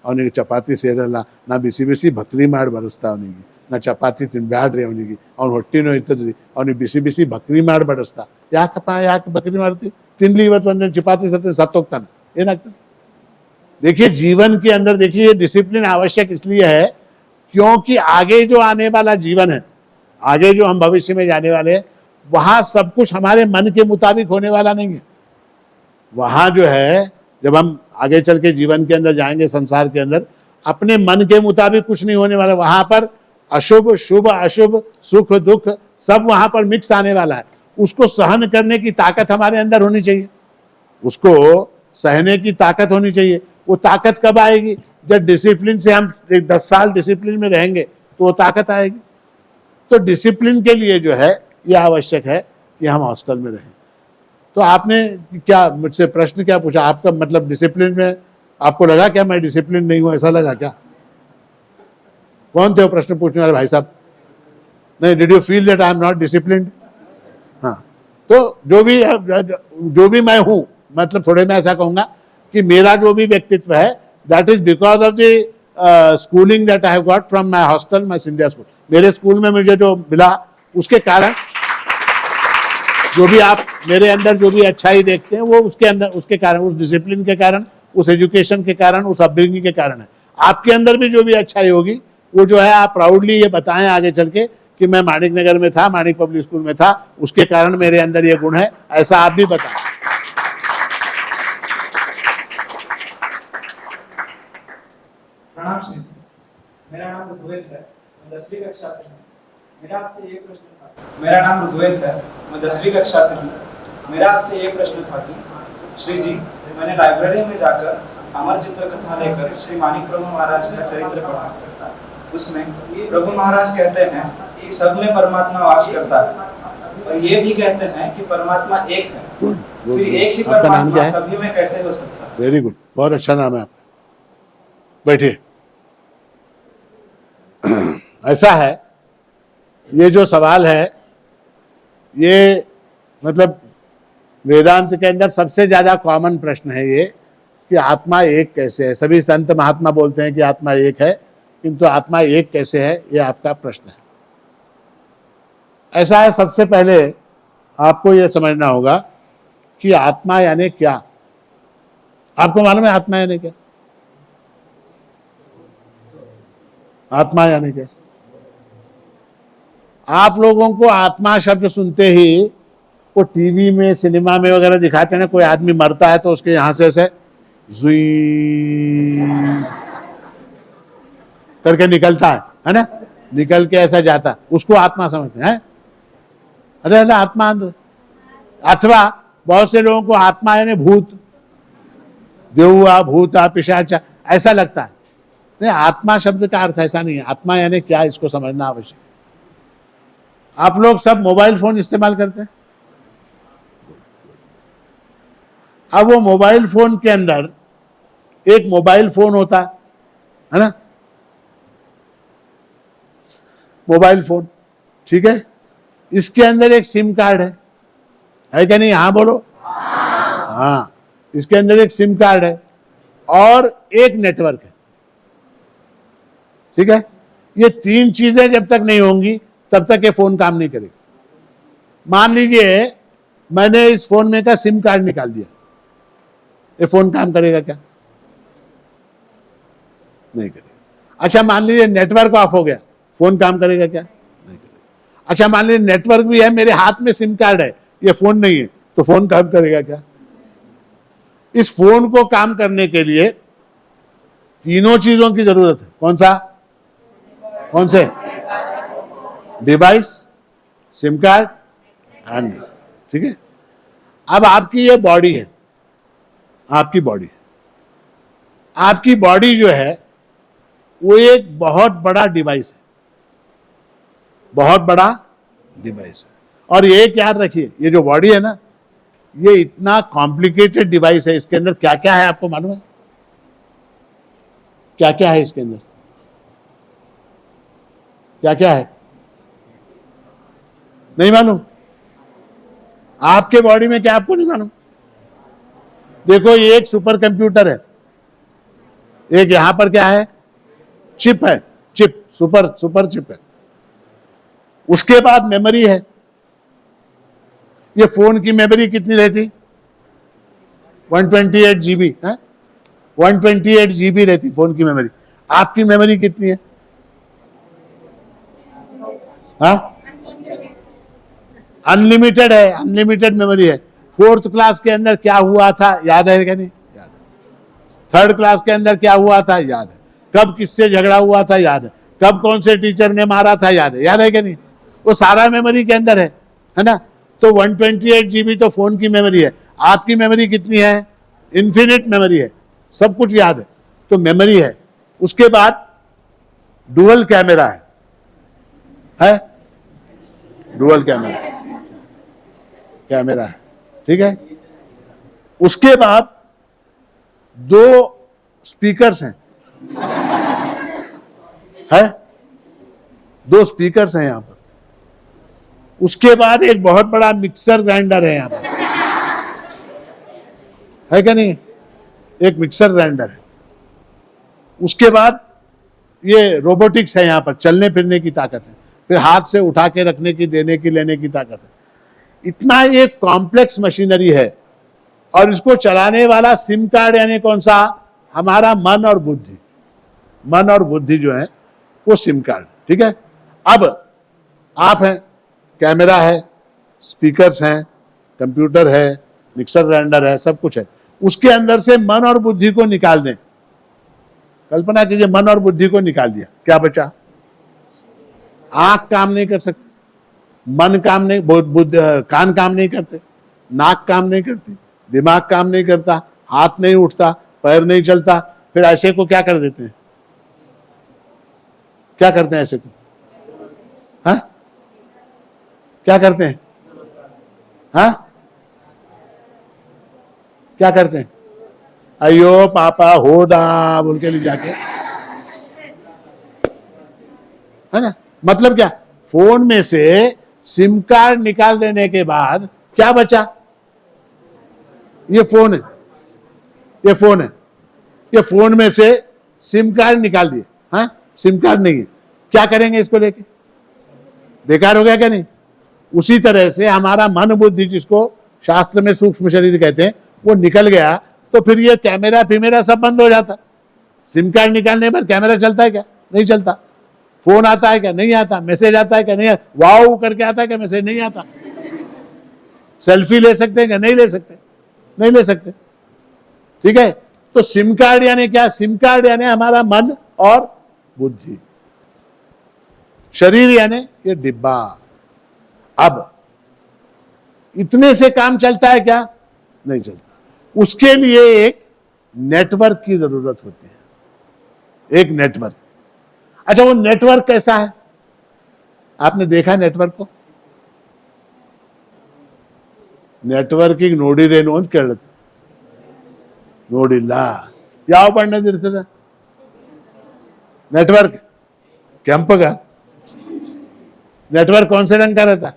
ಅವನಿಗೆ ಚಪಾತಿ ಸೇರಲ್ಲ, ನಾ ಬಿಸಿ ಬಿಸಿ ಭಕ್ರಿ ಮಾಡಿ ಬಡಿಸ್ತಾ ಅವನಿಗೆ, ನಾ ಚಪಾತಿ ತಿನ್ಬ್ಯಾಡ್ರಿ ಅವನಿಗೆ, ಅವ್ನ ಹೊಟ್ಟಿನೂ ಇರ್ತದ್ರಿ, ಅವನಿಗೆ ಬಿಸಿ ಬಿಸಿ ಭಕ್ರಿ ಮಾಡಿ ಬಡಿಸ್ತಾ, ಯಾಕಪ್ಪ ಯಾಕೆ ಭಕ್ರಿ ಮಾಡ್ತಿ, ತಿನ್ಲಿ ಇವತ್ತು ಒಂದಿನ ಚಪಾತಿ ಸತ್ತೋಗ್ತಾನೆ, ಏನಾಗ್ತದೆ, देखिए जीवन के अंदर देखिए डिसिप्लिन आवश्यक इसलिए है क्योंकि आगे जो आने वाला जीवन है, आगे जो हम भविष्य में जाने वाले हैं, वहां सब कुछ हमारे मन के मुताबिक होने वाला नहीं है। वहां जो है जब हम आगे चल के जीवन के अंदर जाएंगे, संसार के अंदर, अपने मन के मुताबिक कुछ नहीं होने वाला। वहां पर अशुभ शुभ अशुभ सुख दुख सब वहां पर मिक्स आने वाला है। उसको सहन करने की ताकत हमारे अंदर होनी चाहिए, उसको सहने की ताकत होनी चाहिए। वो ताकत कब आएगी? जब डिसिप्लिन से हम 10 साल डिसिप्लिन में रहेंगे तो वो ताकत आएगी। तो डिसिप्लिन के लिए जो है यह आवश्यक है कि हम हॉस्टल में रहें। तो आपने क्या मुझसे प्रश्न क्या पूछा? आपका मतलब डिसिप्लिन में आपको लगा क्या मैं डिसिप्लिन नहीं हूं, ऐसा लगा क्या? कौन थे वो प्रश्न पूछने वाले भाई साहब? नहीं, did you feel that I am not disciplined? हाँ, तो जो भी मैं हूं, मतलब थोड़े मैं ऐसा कहूंगा कि मेरा जो भी व्यक्तित्व है that is because of the schooling that I have got from my hostel, my Scindia school. मेरे स्कूल में मुझे जो मिला उसके कारण, जो भी आप मेरे अंदर जो भी अच्छाई देखते हैं वो उसके अंदर, उसके कारण, उस डिसिप्लिन के कारण, उस एजुकेशन के कारण, उस अपब्रिंगिंग के कारण है। आपके अंदर भी जो भी अच्छाई होगी वो जो है आप प्राउडली ये बताएं आगे चल के कि मैं माणिक नगर में था, माणिक पब्लिक स्कूल में था, उसके कारण मेरे अंदर ये गुण है, ऐसा आप भी बताएं। प्रणाम श्री, मेरा नाम ऋग्वेद है, मैं 10वीं कक्षा से हूँ। मेरा आपसे ये प्रश्न था। मेरा नाम ऋग्वेद है, मैं 10वीं कक्षा से हूँ। मेरा आपसे ये प्रश्न था कि श्री जी, मैंने लाइब्रेरी में जाकर अमर चित्र कथा लेकर श्री माणिक प्रभु महाराज का चरित्र पढ़ा। उसमें प्रभु महाराज कहते हैं कि सब में परमात्मा वास करता है, और ये भी कहते हैं कि परमात्मा एक है। फिर एक ही परमात्मा सभी में कैसे हो सकता है? वेरी गुड, बहुत अच्छा नाम है आपका। बैठिए। ऐसा है, ये जो सवाल है ये मतलब वेदांत के अंदर सबसे ज्यादा कॉमन प्रश्न है ये कि आत्मा एक कैसे है। सभी संत महात्मा बोलते हैं कि आत्मा एक है, किंतु आत्मा एक कैसे है, ये आपका प्रश्न है। ऐसा है, सबसे पहले आपको यह समझना होगा कि आत्मा यानी क्या। आपको मालूम है आत्मा यानी क्या? आत्मा यानी क्या? आप लोगों को आत्मा शब्द सुनते ही वो टीवी में, सिनेमा में वगैरह दिखाते हैं ना, कोई आदमी मरता है तो उसके यहां से ऐसे जुई करके निकलता है ना, निकल के ऐसा जाता, उसको आत्मा समझते हैं। अरे अरे आत्मा। अथवा बहुत से लोगों को आत्मा यानी भूत, देवुआ, भूता, पिशाचा ऐसा लगता है। नहीं, आत्मा शब्द का अर्थ ऐसा नहीं है। आत्मा यानी क्या, इसको समझना आवश्यक। आप लोग सब मोबाइल फोन इस्तेमाल करते हैं। अब वो मोबाइल फोन के अंदर एक मोबाइल फोन होता है ना, मोबाइल फोन, ठीक है। इसके अंदर एक सिम कार्ड है क्या नहीं? हाँ बोलो। हाँ, इसके अंदर एक सिम कार्ड है और एक नेटवर्क है, ठीक है। ये तीन चीजें जब तक नहीं होंगी तब तक ये फोन काम नहीं करेगा। मान लीजिए मैंने इस फोन में का सिम कार्ड निकाल दिया, ये फोन काम करेगा क्या? नहीं करेगा। अच्छा, मान लीजिए नेटवर्क ऑफ हो गया, फोन काम करेगा क्या? नहीं करेगा। अच्छा, मान लीजिए नेटवर्क भी है, मेरे हाथ में सिम कार्ड है, ये फोन नहीं है, तो फोन काम करेगा क्या? इस फोन को काम करने के लिए तीनों चीजों की जरूरत है। कौन सा? कौन से? डिवाइस, सिम कार्ड एंड, ठीक है। अब आपकी ये बॉडी है, आपकी बॉडी, आपकी बॉडी जो है वो एक बहुत बड़ा डिवाइस है, बहुत बड़ा डिवाइस है। और ये याद रखिए, ये जो बॉडी है ना, ये इतना कॉम्प्लिकेटेड डिवाइस है। इसके अंदर क्या क्या है आपको मालूम है? क्या क्या है इसके अंदर? क्या क्या है? नहीं मालूम? आपके बॉडी में क्या आपको नहीं मालूम? देखो, ये एक सुपर कंप्यूटर है, एक यहां पर क्या है? चिप है, चिप, सुपर चिप है। उसके बाद मेमोरी है। ये फोन की मेमोरी कितनी रहती? 128 GB है। 128 GB रहती फोन की मेमोरी। आपकी मेमोरी कितनी है? हाँ, अनलिमिटेड है, अनलिमिटेड मेमोरी है। 4th क्लास के अंदर क्या हुआ था याद है क्या? नहीं याद है। 3rd क्लास के अंदर क्या हुआ था याद है। कब किससे झगड़ा हुआ था याद है। कब कौन से टीचर ने मारा था याद है। याद है क्या? नहीं, वो सारा मेमोरी के अंदर है ना। तो 128 GB तो फोन की मेमोरी है। आपकी मेमोरी कितनी है? इन्फिनिट मेमोरी है, सब कुछ याद है, तो मेमोरी है। उसके बाद डुअल कैमरा है डुअल कैमरा है, ठीक है। उसके बाद 2 स्पीकर्स हैं, 2 स्पीकर्स हैं यहां पर। उसके बाद एक बहुत बड़ा मिक्सर ग्राइंडर है यहां पर, है क्या नहीं? एक मिक्सर ग्राइंडर है। उसके बाद ये रोबोटिक्स है यहां पर, चलने फिरने की ताकत है, फिर हाथ से उठा के रखने की, देने की, लेने की ताकत है। इतना ये कॉम्प्लेक्स मशीनरी है, और इसको चलाने वाला सिम कार्ड यानी कौन सा? हमारा मन और बुद्धि। मन और बुद्धि जो है वो सिम कार्ड, ठीक है। अब आप हैं, कैमरा है, स्पीकर्स हैं, कंप्यूटर है, मिक्सर ग्राइंडर है, सब कुछ है। उसके अंदर से मन और बुद्धि को निकाल दें। कल्पना कीजिए, मन और बुद्धि को निकाल दिया, क्या बचा? आंख काम नहीं कर सकती, मन काम नहीं, कान काम नहीं करते, नाक काम नहीं करती, दिमाग काम नहीं करता, हाथ नहीं उठता, पैर नहीं चलता। फिर ऐसे को क्या कर देते हैं? क्या करते हैं ऐसे को? हाँ, क्या करते हैं? हाँ, क्या करते हैं? अयो पापा होदा बोल के ले जाके, है ना। मतलब क्या? फोन में से सिम कार्ड निकाल देने के बाद क्या बचा? ये फोन है, ये फोन है, ये फोन में से सिम कार्ड निकाल दिए। हाँ, सिम कार्ड नहीं है, क्या करेंगे इसको लेके? बेकार हो गया क्या नहीं? उसी तरह से हमारा मन बुद्धि, जिसको शास्त्र में सूक्ष्म शरीर कहते हैं, वो निकल गया तो फिर ये कैमरा फिमेरा सब बंद हो जाता। सिम कार्ड निकालने पर कैमरा चलता है क्या? नहीं चलता। फोन आता है क्या? नहीं आता। मैसेज आता है क्या? नहीं आता। वाओ करके आता है क्या? मैसेज नहीं आता। सेल्फी ले सकते हैं क्या? नहीं ले सकते, नहीं ले सकते, ठीक है। तो सिम कार्ड यानी क्या? सिम कार्ड यानी हमारा मन और बुद्धि। शरीर यानी ये डिब्बा। अब इतने से काम चलता है क्या? नहीं चलता। उसके लिए एक नेटवर्क की जरूरत होती है, एक नेटवर्क। अच्छा, वो नेटवर्क कैसा है? आपने देखा नेटवर्क को? नेटवर्किंग ನೋಡಿರೇನು ಅಂತ ಕೇಳುತ್ತೆ, ನೋಡಿಲ್ಲ, ಯಾವ ಬಣ್ಣದಿರ್ತದೆ नेटवर्क? ಕೆಂಪಗ। नेटवर्क कौन से रंग का रहता?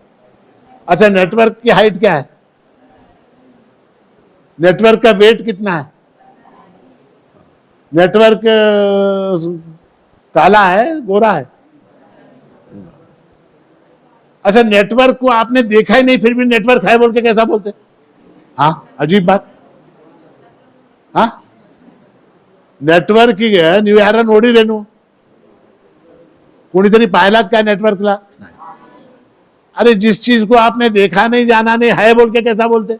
अच्छा, नेटवर्क की हाइट क्या है? नेटवर्क का वेट कितना है? नेटवर्क काला है, गोरा है? अच्छा, नेटवर्क को आपने देखा ही नहीं, फिर भी नेटवर्क है बोल के कैसा बोलते? हाँ, अजीब बात। हाँ, नेटवर्क ನೀವು ಯಾರ ನೋಡಿರೇನು? कोणीतरी पाहिलात का नेटवर्कला? अरे, जिस चीज को आपने देखा नहीं, जाना नहीं, है बोल के कैसा बोलते?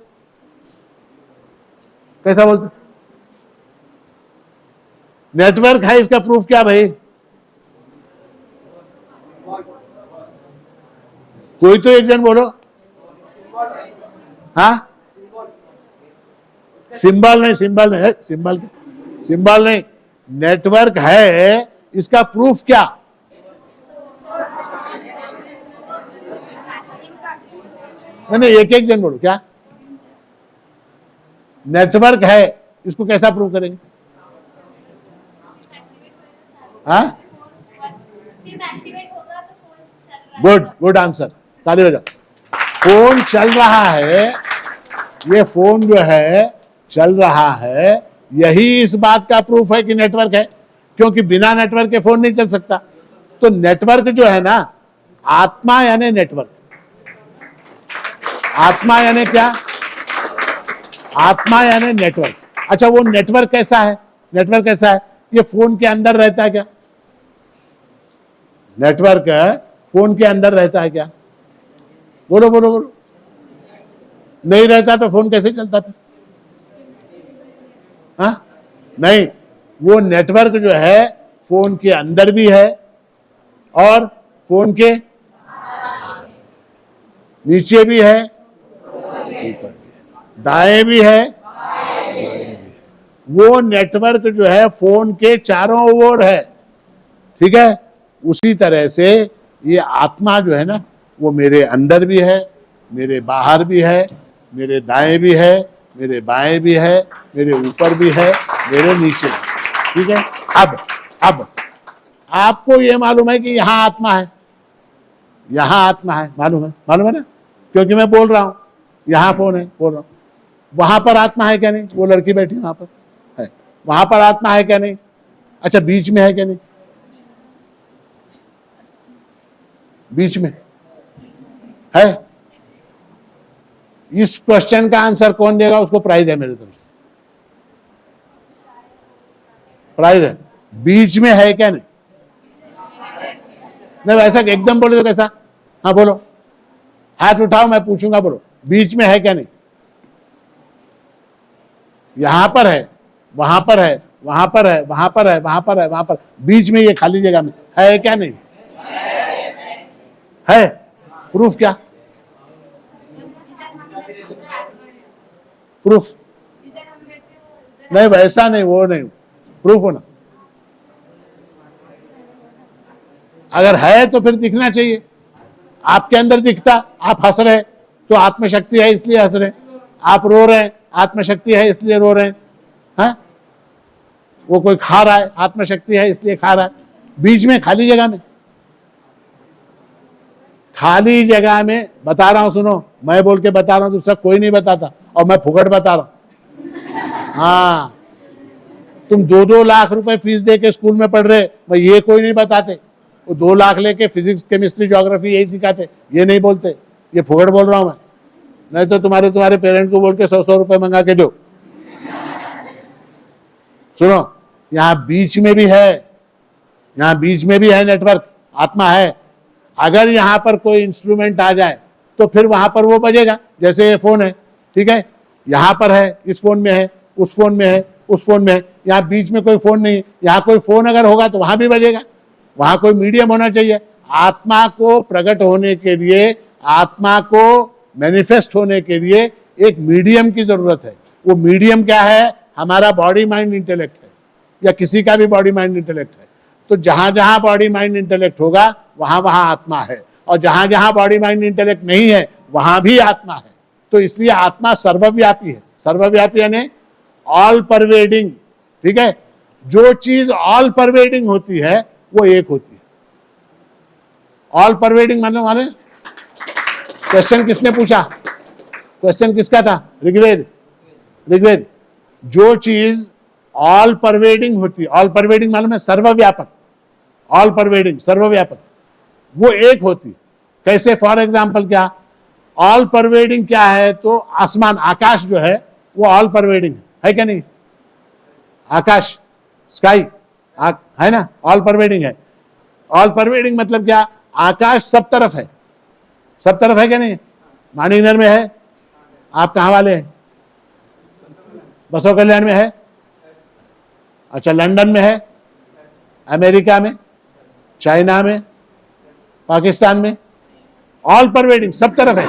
कैसा बोलते? नेटवर्क है, इसका प्रूफ क्या भाई? कोई तो एक जन बोलो। हाँ, सिंबल नहीं, सिंबल नहीं, सिंबल नहीं, नेटवर्क है, इसका प्रूफ क्या? नहीं, एक एक जन बोलो। क्या नेटवर्क है, इसको कैसा प्रूव करेंगे? हाँ, गुड आंसर, ताली बजाओ। फोन चल रहा है, ये फोन जो है चल रहा है, यही इस बात का प्रूफ है कि नेटवर्क है, क्योंकि बिना नेटवर्क के फोन नहीं चल सकता। तो नेटवर्क जो है ना, आत्मा यानी नेटवर्क। आत्मा यानी क्या? आत्मा यानी नेटवर्क। अच्छा, वो नेटवर्क कैसा है? नेटवर्क कैसा है? ये फोन के अंदर रहता है क्या? नेटवर्क फोन के अंदर रहता है क्या? बोलो बोलो बोलो। नहीं रहता तो फोन कैसे चलता फिर? हाँ नहीं, वो नेटवर्क जो है फोन के अंदर भी है और फोन के नीचे भी है, ऊपर भी है, दाएं भी है, बाएं भी है। वो नेटवर्क जो है फोन के चारों ओर है, ठीक है। उसी तरह से ये आत्मा जो है ना, वो मेरे अंदर भी है, मेरे बाहर भी है, मेरे दाएं भी है, मेरे बाएं भी है, मेरे ऊपर भी है, मेरे नीचे भी, ठीक है। अब आपको ये मालूम है कि यहां आत्मा है, यहां आत्मा है, मालूम है ना, क्योंकि मैं बोल रहा हूं, यहां फोन है, बोल रहा हूं। वहां पर आत्मा है क्या नहीं? वो लड़की बैठी वहां पर है, वहां पर आत्मा है क्या नहीं? अच्छा, बीच में है क्या नहीं? बीच में है। इस क्वेश्चन का आंसर कौन देगा उसको प्राइज है मेरे तरफ से, प्राइज है। बीच में है क्या नहीं? नहीं वैसा एकदम बोले तो कैसा? हाँ बोलो, हाथ उठाओ, मैं पूछूंगा, बोलो बीच में है क्या नहीं? यहां पर है, वहां पर है, वहां पर है, वहां पर है, वहां पर है, वहां पर, बीच में ये खाली जगह में है क्या नहीं? है। प्रूफ क्या? प्रूफ नहीं, वैसा नहीं, वो नहीं, प्रूफ होना। अगर है तो फिर दिखना चाहिए, आपके अंदर दिखता। आप हंस रहे तो आत्मशक्ति है इसलिए हंस रहे, आप रो रहे हैं आत्मशक्ति है इसलिए रो रहे हैं, वो कोई खा रहा है आत्मशक्ति है इसलिए खा रहा है। बीच में खाली जगह में, खाली जगह में बता रहा हूं, सुनो, मैं बोल के बता रहा हूं, दूसरा कोई नहीं बताता, और मैं फुकट बता रहा हूं। हाँ, तुम 2-2 लाख रुपए फीस दे के स्कूल में पढ़ रहे, मैं ये कोई नहीं बताते। वो 2 लाख लेके फिजिक्स, केमिस्ट्री, ज्योग्राफी यही सिखाते, ये नहीं बोलते, ये फुकट बोल रहा हूं मैं। नहीं तो तुम्हारे पेरेंट को बोल के 100-100 रुपए मंगा के दो। सुनो, यहां बीच में भी है, यहां बीच में भी है नेटवर्क, आत्मा है। अगर यहां पर कोई इंस्ट्रूमेंट आ जाए तो फिर वहां पर वो बजेगा, जैसे ये फोन है, ठीक है, यहां पर है, इस फोन में है, उस फोन में है, उस फोन में है, यहां बीच में कोई फोन नहीं, यहां कोई फोन अगर होगा तो वहां भी बजेगा। वहां कोई मीडियम होना चाहिए। आत्मा को प्रकट होने के लिए, आत्मा को मैनिफेस्ट होने के लिए एक मीडियम की जरूरत है। वो मीडियम क्या है? हमारा बॉडी माइंड इंटेलेक्ट है, या किसी का भी बॉडी माइंड इंटेलेक्ट है। तो जहां जहां बॉडी माइंड इंटेलेक्ट होगा वहां वहां आत्मा है, और जहां जहां बॉडी माइंड इंटेलेक्ट नहीं है वहां भी आत्मा है। तो इसलिए आत्मा सर्वव्यापी है। सर्वव्यापी यानी ऑल परवेडिंग, ठीक है। जो चीज ऑल परवेडिंग होती है वो एक होती है। ऑल परवेडिंग माने क्वेश्चन किसने पूछा? क्वेश्चन किसका था? ऋग्वेद। जो चीज ऑल परवेडिंग होती है, ऑल परवेडिंग मालूम है? सर्वव्यापक, ऑल परवेडिंग, सर्वव्यापक, वो एक होती है। कैसे? फॉर एग्जाम्पल क्या? ऑल परवेडिंग क्या है? तो आसमान, आकाश जो है वो ऑल परवेडिंग है क्या नहीं? आकाश, स्काई है ना, ऑल परवेडिंग है। ऑल परवेडिंग मतलब क्या? आकाश सब तरफ है, सब तरफ है क्या नहीं? माणिकनगर में है, आप कहां वाले हैं? बसव कल्याण में है, अच्छा लंदन में है, अमेरिका में, चाइना में, पाकिस्तान में, ऑल परवेडिंग, सब तरफ है,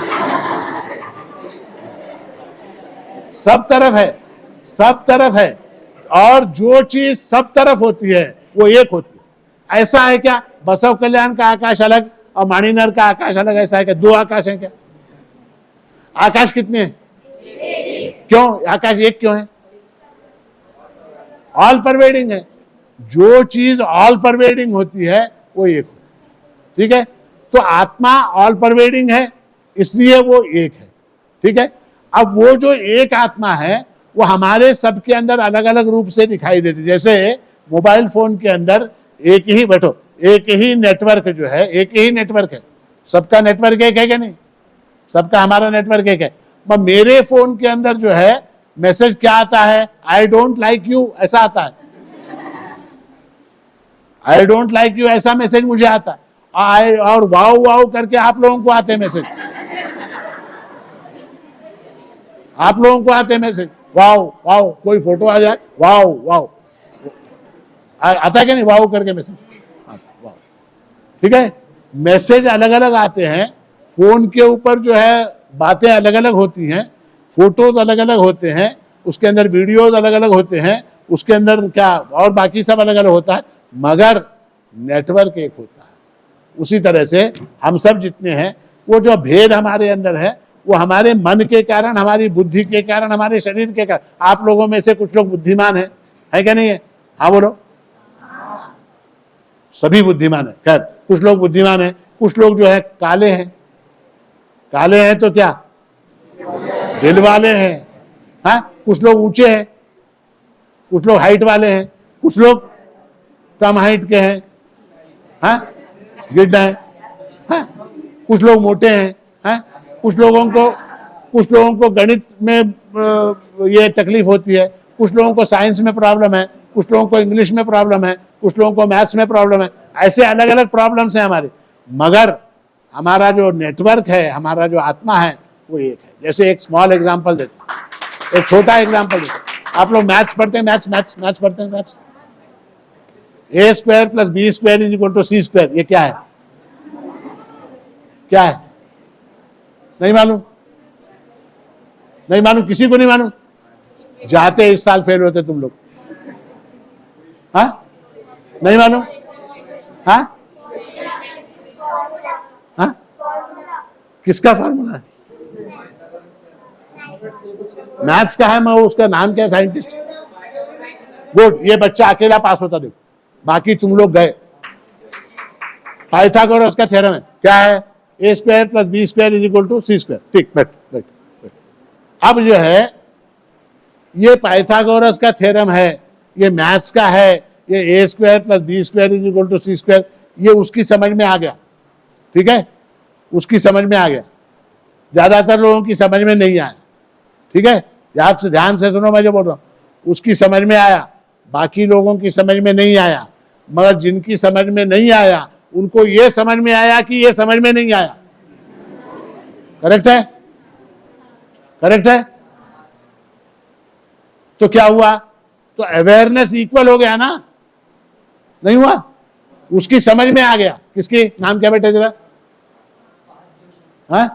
सब तरफ है, सब तरफ है। और जो चीज सब तरफ होती है वो एक होती है। ऐसा है क्या? बसव कल्याण का आकाश अलग और माणिकनगर का आकाश अलग, ऐसा है क्या? 2 आकाश है क्या? आकाश कितने हैं? क्यों आकाश एक क्यों है? ऑल परवेडिंग है। जो चीज ऑल परवेडिंग होती है वो एक होती है, ठीक है। तो आत्मा ऑल परवेडिंग है इसलिए वो एक है, ठीक है। अब वो जो एक आत्मा है वो हमारे सबके अंदर अलग अलग रूप से दिखाई देती है। जैसे मोबाइल फोन के अंदर एक ही नेटवर्क जो है, एक ही नेटवर्क है, सबका नेटवर्क एक है क्या नहीं? सबका हमारा नेटवर्क एक है। मेरे फोन के अंदर जो है मैसेज क्या आता है? आई डोंट लाइक यू, ऐसा आता है। आई डोंट लाइक यू ऐसा मैसेज मुझे आता है, और वाओ वाओ करके आप लोगों को आते मैसेज, आप लोगों को आते मैसेज वाओ वाओ, कोई फोटो आ जाए वाओ वाओ, आता है कि नहीं वाओ करके मैसेज, वाओ, ठीक है। मैसेज अलग अलग आते हैं, फोन के ऊपर जो है बातें अलग अलग होती हैं, फोटोज अलग अलग होते हैं, उसके अंदर वीडियोज अलग अलग होते हैं, उसके अंदर क्या और बाकी सब अलग अलग होता है, मगर नेटवर्क एक होता है। उसी तरह से हम सब जितने हैं, वो जो भेद हमारे अंदर है वो हमारे मन के कारण, हमारी बुद्धि के कारण, हमारे शरीर के कारण। आप लोगों में से कुछ लोग बुद्धिमान है क्या नहीं है? हाँ बोलो, सभी बुद्धिमान है। खैर कुछ लोग बुद्धिमान है, कुछ लोग जो है काले हैं। काले हैं तो क्या दिल वाले हैं, हाँ। कुछ लोग ऊंचे हैं, कुछ लोग हाइट वाले हैं, कुछ लोग कम हाइट के हैं, हाँ, गिड्ढा है, हाँ। कुछ लोग मोटे हैं, हाँ। कुछ लोगों को गणित में ये तकलीफ होती है, कुछ लोगों को साइंस में प्रॉब्लम है, कुछ लोगों को इंग्लिश में प्रॉब्लम है, कुछ लोगों को मैथ्स में प्रॉब्लम है। ऐसे अलग अलग प्रॉब्लम्स हैं हमारे, मगर हमारा जो नेटवर्क है, हमारा जो आत्मा है वो एक है। जैसे एक स्मॉल एग्जांपल देते हैं, एक छोटा एग्जांपल देते हैं। आप लोग मैथ्स पढ़ते हैं, मैथ्स पढ़ते हैं, maths A square plus B square is equal to C square, ये क्या है? क्या है? नहीं मालूम? नहीं मालूम? किसी को नहीं मालूम? जाते इस साल फेल होते तुम लोग, हाँ? नहीं मालूम? हाँ? हाँ? किसका फार्मूला है? मैथ्स का है, मैं उसका नाम क्या है? साइंटिस्ट। गुड, ये बच्चा अकेला पास होता, देखो बाकी तुम लोग गए। पाइथागोरस का थ्योरम है, क्या है? A square plus B square is equal to C square. ठीक, बैठ। अब जो है ये पाइथागोरस का थ्योरम है, ये मैथ्स का है, ये a square plus B square is equal to C square, ये उसकी समझ में आ गया, ठीक है, उसकी समझ में आ गया। ज्यादातर लोगों की समझ में नहीं आया, ठीक है, ध्यान से सुनो मैं जो बोल रहा हूं। उसकी समझ में आया, बाकी लोगों की समझ में नहीं आया, मगर जिनकी समझ में नहीं आया उनको ये समझ में आया कि ये समझ में नहीं आया। करेक्ट है? करेक्ट है? तो क्या हुआ? तो अवेयरनेस इक्वल हो गया ना? नहीं हुआ? उसकी समझ में आ गया। किसकी नाम क्या बेटे जरा? हाँ,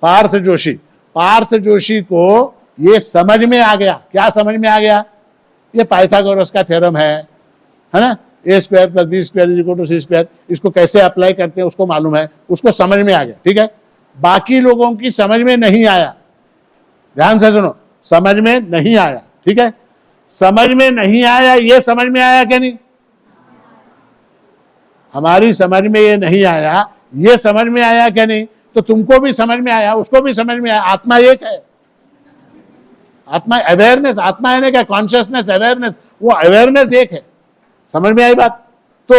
पार्थ जोशी। पार्थ जोशी को ये समझ में आ गया। क्या समझ में आ गया? ये पाइथागोरस का थ्योरम है ना? A square plus B square is equal to C square, इसको कैसे अप्लाई करते हैं उसको मालूम है, उसको समझ में आ गया, ठीक है। बाकी लोगों की समझ में नहीं आया। ध्यान से सुनो, समझ में नहीं आया, ठीक है। समझ में नहीं आया, ये समझ में आया क्या नहीं? हमारी समझ में ये नहीं आया, ये समझ में आया क्या नहीं? तो तुमको भी समझ में आया, उसको भी समझ में आया। आत्मा एक है, आत्मा अवेयरनेस, आत्मा है ना क्या? कॉन्शियसनेस, अवेयरनेस, वो अवेयरनेस एक है। समझ में आई बात? तो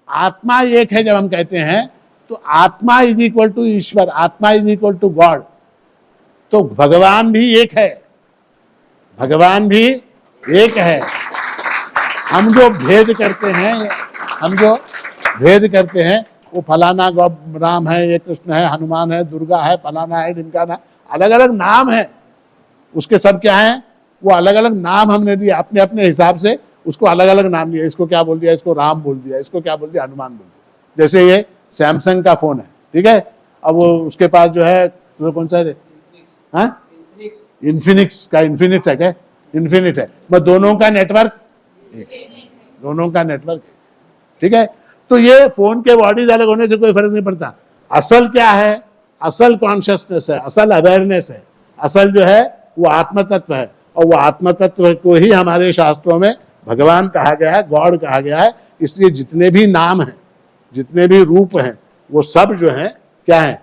आत्मा एक है जब हम कहते हैं, तो आत्मा इज इक्वल टू ईश्वर, आत्मा इज इक्वल टू गॉड। तो भगवान भी एक है, भगवान भी एक है। हम जो भेद करते हैं, वो फलाना राम है, ये कृष्ण है, हनुमान है, दुर्गा है, फलाना है, ढिमकाना, अलग अलग नाम है उसके। सब क्या है? वो अलग अलग नाम हमने दिया अपने अपने हिसाब से, उसको अलग अलग नाम दिया। इसको क्या बोल दिया? इसको राम बोल दिया, इसको क्या बोल दिया? हनुमान बोल दिया। जैसे ये सैमसंग का फोन है, ठीक है, अब वो उसके पास जो है तो कौन सा है? इन्फिनिक्स का, इन्फिनिट है क्या? इन्फिनिट है, बस दोनों का नेटवर्क दोनों का नेटवर्क है, ठीक है। तो ये फोन के बॉडीज अलग होने से कोई फर्क नहीं पड़ता। असल क्या है? असल कॉन्शियसनेस है, असल अवेयरनेस है, असल जो है वो आत्म तत्व है। और वो आत्म तत्व को ही हमारे शास्त्रों में भगवान कहा गया है, गॉड कहा गया है। इसलिए जितने भी नाम हैं, जितने भी रूप हैं, वो सब जो हैं क्या है?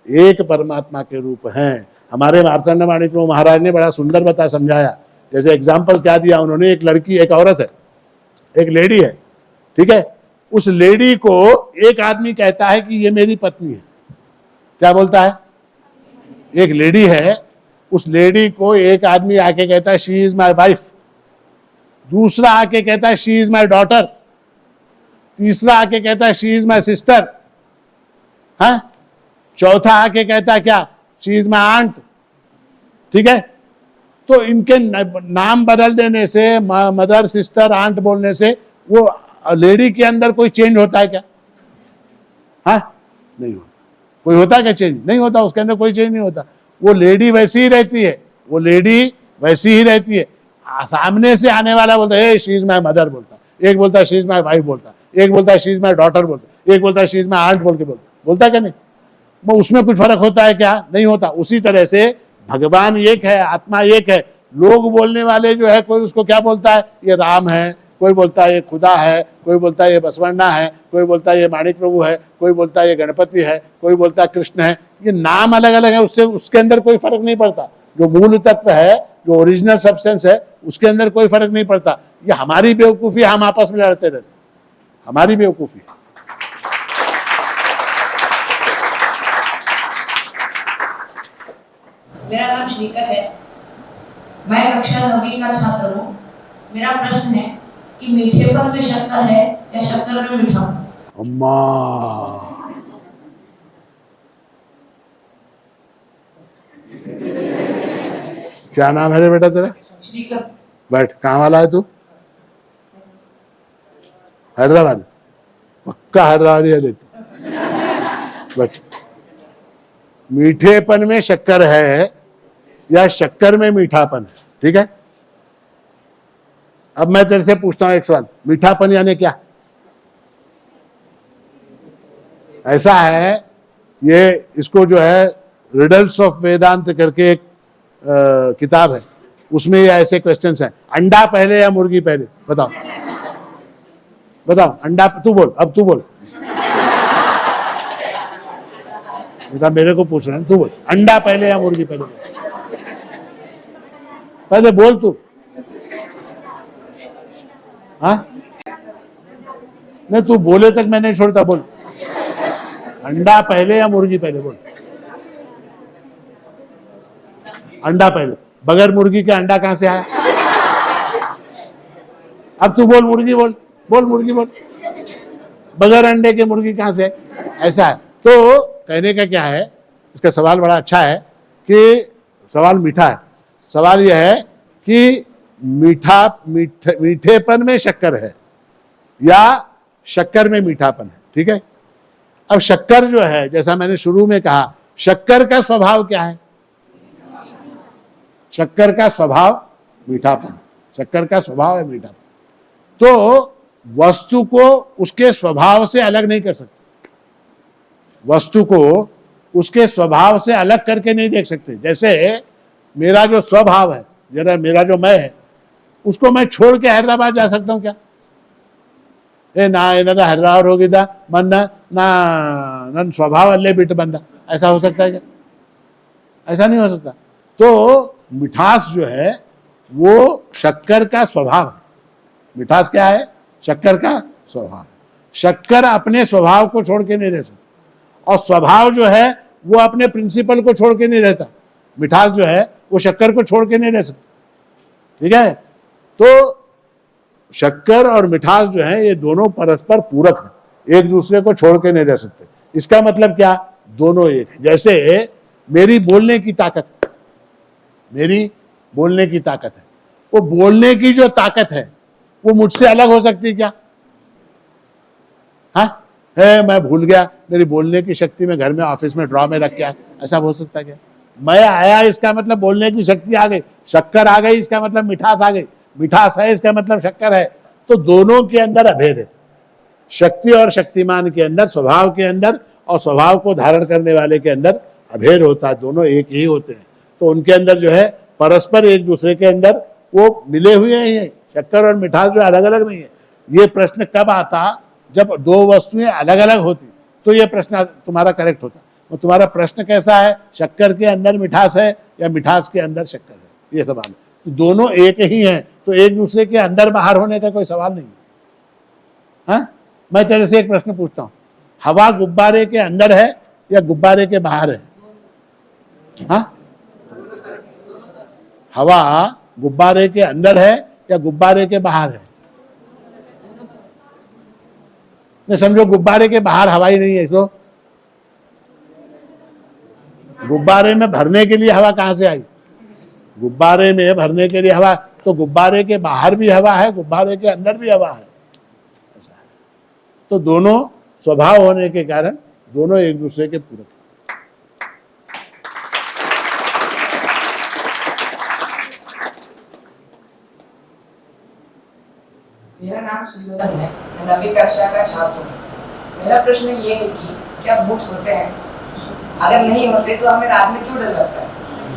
एक परमात्मा के रूप हैं। हमारे मार्तंड माणिक महाराज ने बड़ा सुंदर बता समझाया। जैसे एग्जाम्पल क्या दिया उन्होंने? एक लड़की, एक औरत है, एक लेडी है, ठीक है। उस लेडी को एक आदमी कहता है कि ये मेरी पत्नी है। क्या बोलता है? एक लेडी है, उस लेडी को एक आदमी आके कहता है शी इज माई वाइफ, दूसरा आके कहता है शी इज माई डॉटर, तीसरा आके कहता है शी इज माई सिस्टर, हाँ, चौथा आके कहता है क्या, शी इज माई आंट, ठीक है। तो इनके नाम बदल देने से, मदर सिस्टर आंट बोलने से वो लेडी के अंदर कोई चेंज होता है क्या? हाँ, नहीं होता। कोई होता है क्या चेंज? नहीं होता, उसके अंदर कोई चेंज नहीं होता। वो लेडी वैसी ही रहती है, वो लेडी वैसी ही रहती है। सामने से आने वाला बोलता है शी इज माई मदर बोलता, एक बोलता है शी इज माई वाइफ बोलता, एक बोलता है शी इज माई डॉटर बोलता, एक बोलता है शी इज माई आंट बोल के बोलता क्या नहीं? वो उसमें कुछ फर्क होता है क्या? नहीं होता। उसी तरह से भगवान एक है, आत्मा एक है। लोग बोलने वाले जो है, कोई उसको क्या बोलता है, ये राम है, कोई बोलता है ये खुदा है, कोई बोलता है ये बसवन्ना है, कोई बोलता है ये माणिक प्रभु है, कोई बोलता है ये गणपति है, कोई बोलता है कृष्ण है। ये नाम अलग अलग है, उससे उसके अंदर कोई फर्क नहीं पड़ता। जो मूल तत्व है, जो ओरिजिनल सब्सटेंस है, उसके अंदर कोई फर्क नहीं पड़ता। ये हमारी बेवकूफी, हम आपस में लड़ते रहते, हमारी बेवकूफी। मेरा नाम श्रीकर है, मैं कक्षा 9वीं का छात्र हूँ। मेरा प्रश्न है कि मीठेपन में शक्कर है या शक्कर में मीठा? अम्मा, क्या नाम है रे बेटा तेरा? श्रीकर। बैठ, कहाँ वाला है तू? हैदराबाद, पक्का हैदराबादी है देते। बैठ। मीठेपन में शक्कर है या शक्कर में मीठापन है, ठीक है। अब मैं तेरे से पूछता हूं एक सवाल, मीठापन यानी क्या? ऐसा है, ये इसको जो है रिडल्स ऑफ वेदांत करके एक किताब है, उसमें ये ऐसे क्वेश्चंस हैं। अंडा पहले या मुर्गी पहले? बताओ बताओ, अंडा, तू बोल, अब तू बोल बेटा, मेरे को पूछ रहा है, तू बोल, अंडा पहले या मुर्गी पहले? पहले बोल तू। हाँ, नहीं, तू बोले तक मैं नहीं छोड़ता, बोल। अंडा पहले या मुर्गी पहले? बोल। अंडा पहले। बगैर मुर्गी के अंडा कहां से आया? अब तू बोल, मुर्गी बोल, बोल मुर्गी बोल। बगैर अंडे के मुर्गी कहां से? ऐसा है। तो कहने का क्या है, इसका सवाल बड़ा अच्छा है कि सवाल मीठा है। सवाल यह है कि मीठेपन में शक्कर है या शक्कर में मीठापन है, ठीक है। अब शक्कर जो है, जैसा मैंने शुरू में कहा, शक्कर का स्वभाव क्या है? शक्कर का स्वभाव मीठापन, शक्कर का स्वभाव है मीठापन। तो वस्तु को उसके स्वभाव से अलग नहीं कर सकते, वस्तु को उसके स्वभाव से अलग करके नहीं देख सकते। जैसे मेरा जो स्वभाव है, जरा मेरा जो मैं है, उसको मैं छोड़ के हैदराबाद जा सकता हूं क्या? ना हैदराबाद ಹೋಗಿದ್ದ ಬಂದ ನಾ ನನ್ನ स्वभाव अल्ले बिट बंदा, ऐसा हो सकता है क्या? ऐसा नहीं हो सकता। तो मिठास जो है वो शक्कर का स्वभाव है। मिठास क्या है? शक्कर का स्वभाव है। शक्कर अपने स्वभाव को छोड़ के नहीं रह सकता, और स्वभाव जो है वो अपने प्रिंसिपल को छोड़ के नहीं रहता। मिठास जो है वो शक्कर को छोड़ के नहीं रह सकता, ठीक है। तो शक्कर और मिठास जो है ये दोनों परस्पर पूरक है, एक दूसरे को छोड़ के नहीं रह सकते। इसका मतलब क्या? दोनों एक है। जैसे मेरी बोलने की ताकत, मेरी बोलने की ताकत है, वो बोलने की जो ताकत है वो मुझसे अलग हो सकती है क्या? हाँ है, मैं भूल गया, मेरी बोलने की शक्ति में घर में ऑफिस में ड्रॉ में रख के, ऐसा बोल सकता है क्या? मैं आया इसका मतलब बोलने की शक्ति आ गई, शक्कर आ गई इसका मतलब मिठास आ गई, मिठास है इसका मतलब शक्कर है। तो दोनों के अंदर अभेद है, शक्ति और शक्तिमान के अंदर, स्वभाव के अंदर और स्वभाव को धारण करने वाले के अंदर अभेद होता है। दोनों एक ही होते हैं, तो उनके अंदर जो है परस्पर एक दूसरे के अंदर वो मिले हुए ही हैं। शक्कर और मिठास जो अलग अलग नहीं है। ये प्रश्न कब आता? जब दो वस्तुएं अलग अलग होती, तो ये प्रश्न तुम्हारा करेक्ट होता। और तुम्हारा प्रश्न कैसा है? शक्कर के अंदर मिठास है या मिठास के अंदर शक्कर है, ये सवाल है। तो दोनों एक ही हैं, तो एक दूसरे के अंदर बाहर होने का कोई सवाल नहीं है। हाँ, मैं तेरे से एक प्रश्न पूछता हूं, हवा गुब्बारे के अंदर है या गुब्बारे के बाहर है? हाँ, हवा गुब्बारे के अंदर है या गुब्बारे के बाहर है? नहीं समझो गुब्बारे के बाहर हवा ही नहीं है तो गुब्बारे में भरने के लिए हवा कहां से आई? गुब्बारे में भरने के लिए हवा, तो गुब्बारे के बाहर भी हवा है, गुब्बारे के अंदर भी हवा है, ऐसा है। तो दोनों स्वभाव होने के कारण दोनों एक दूसरे के पूरक। मेरा नाम सुयोधन है, मैं 9वीं कक्षा का छात्र हूँ। मेरा प्रश्न ये है कि क्या भूत होते हैं? अगर नहीं होते तो हमें रात में क्यों डर लगता है?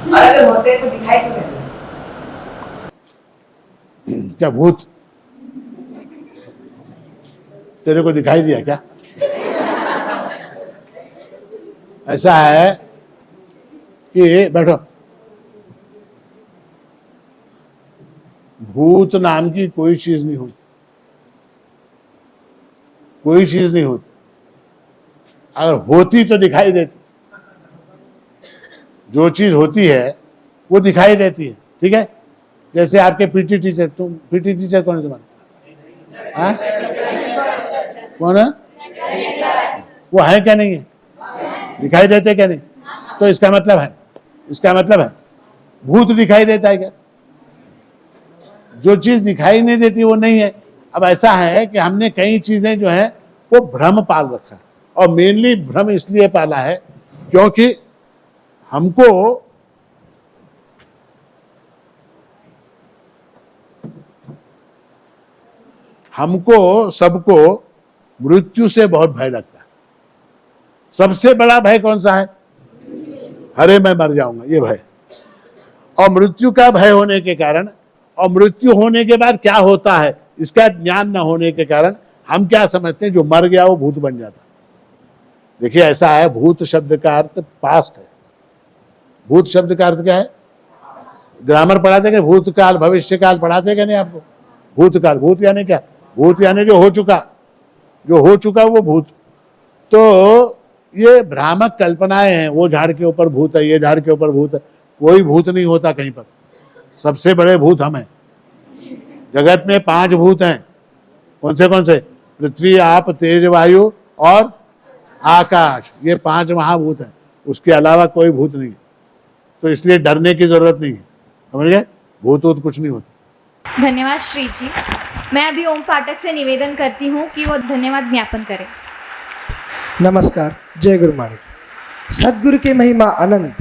और अगर होते तो दिखाई क्यों नहीं देते? क्या भूत तेरे को दिखाई दिया क्या? ऐसा है कि बैठो, भूत नाम की कोई चीज नहीं होती, कोई चीज नहीं होती। अगर होती तो दिखाई देती। जो चीज होती है वो दिखाई देती है, ठीक है। जैसे आपके पीटी टीचर, तुम पीटी टीचर कौन है तुम्हारा? हाँ? कौन है? वो है क्या नहीं है? दिखाई देते क्या नहीं? तो इसका मतलब है, इसका मतलब है भूत दिखाई देता है क्या? जो चीज दिखाई नहीं देती वो नहीं है। अब ऐसा है कि हमने कई चीजें जो है वो भ्रम पाल रखा है, और मेनली भ्रम इसलिए पाला है क्योंकि हमको सबको मृत्यु से बहुत भय लगता है। सबसे बड़ा भय कौन सा है? अरे मैं मर जाऊंगा, ये भय। और मृत्यु का भय होने के कारण, और मृत्यु होने के बाद क्या होता है इसका ज्ञान न होने के कारण हम क्या समझते हैं, जो मर गया वो भूत बन जाता। देखिए ऐसा है, भूत शब्द का अर्थ पास्ट है। भूत शब्द का अर्थ क्या है? ग्रामर पढ़ाते क्या? भूतकाल भविष्यकाल पढ़ाते क्या नहीं आपको? भूतकाल, भूत यानी क्या? भूत यानी जो हो चुका, जो हो चुका वो भूत। तो ये भ्रामक कल्पनाएं हैं, वो झाड़ के ऊपर भूत है, ये झाड़ के ऊपर भूत है। कोई भूत नहीं होता कहीं पर। सबसे बड़े भूत हम हैं। जगत में 5 भूत हैं। कौन से कौन से? पृथ्वी, आप, तेज, वायु और आकाश, ये 5 महाभूत हैं। उसके अलावा कोई भूत नहीं है। तो इसलिए डरने की जरूरत नहीं है, समझ गए? भूत वूत कुछ नहीं होता। धन्यवाद श्री जी। मैं अभी ओम पाठक से निवेदन करती हूँ कि वो धन्यवाद ज्ञापन करें। नमस्कार, जय गुरु माणिक। सदगुरु की महिमा अनंत,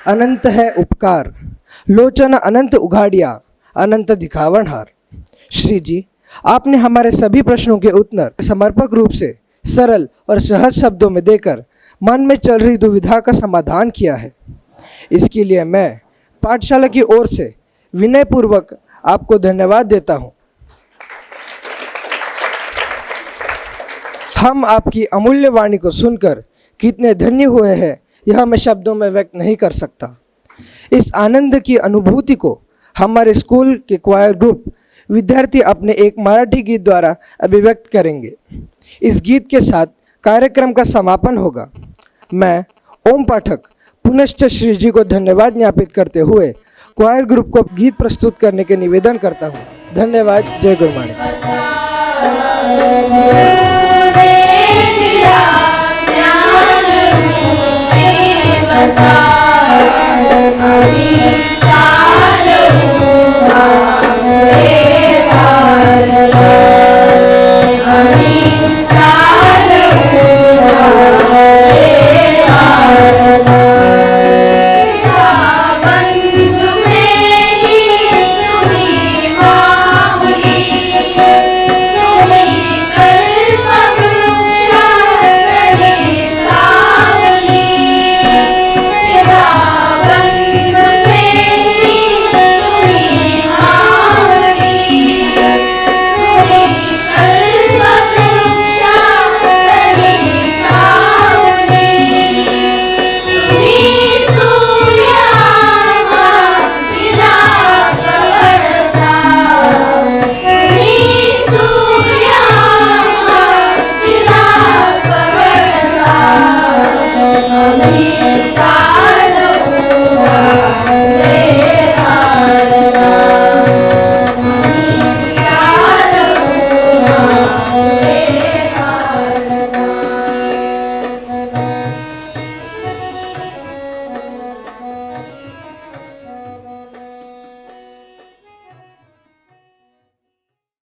अनंत है उपकार, लोचन अनंत उघाड़िया, अनंत दिखावन हार। श्री जी, आपने हमारे सभी प्रश्नों के उत्तर समर्पक रूप से सरल और सहज शब्दों में देकर मन में चल रही दुविधा का समाधान किया है। इसके लिए मैं पाठशाला की ओर से विनयपूर्वक आपको धन्यवाद देता हूँ। हम आपकी अमूल्य वाणी को सुनकर कितने धन्य हुए हैं, यह मैं शब्दों में व्यक्त नहीं कर सकता। इस आनंद की अनुभूति को हमारे स्कूल के क्वायर ग्रुप विद्यार्थी अपने एक मराठी गीत द्वारा अभिव्यक्त करेंगे। इस गीत के साथ कार्यक्रम का समापन होगा। मैं ओम पाठक पुनश्च श्री जी को धन्यवाद ज्ञापित करते हुए क्वायर ग्रुप को गीत प्रस्तुत करने के निवेदन करता हूँ। धन्यवाद। जय गुरु माणिक। ज्ञान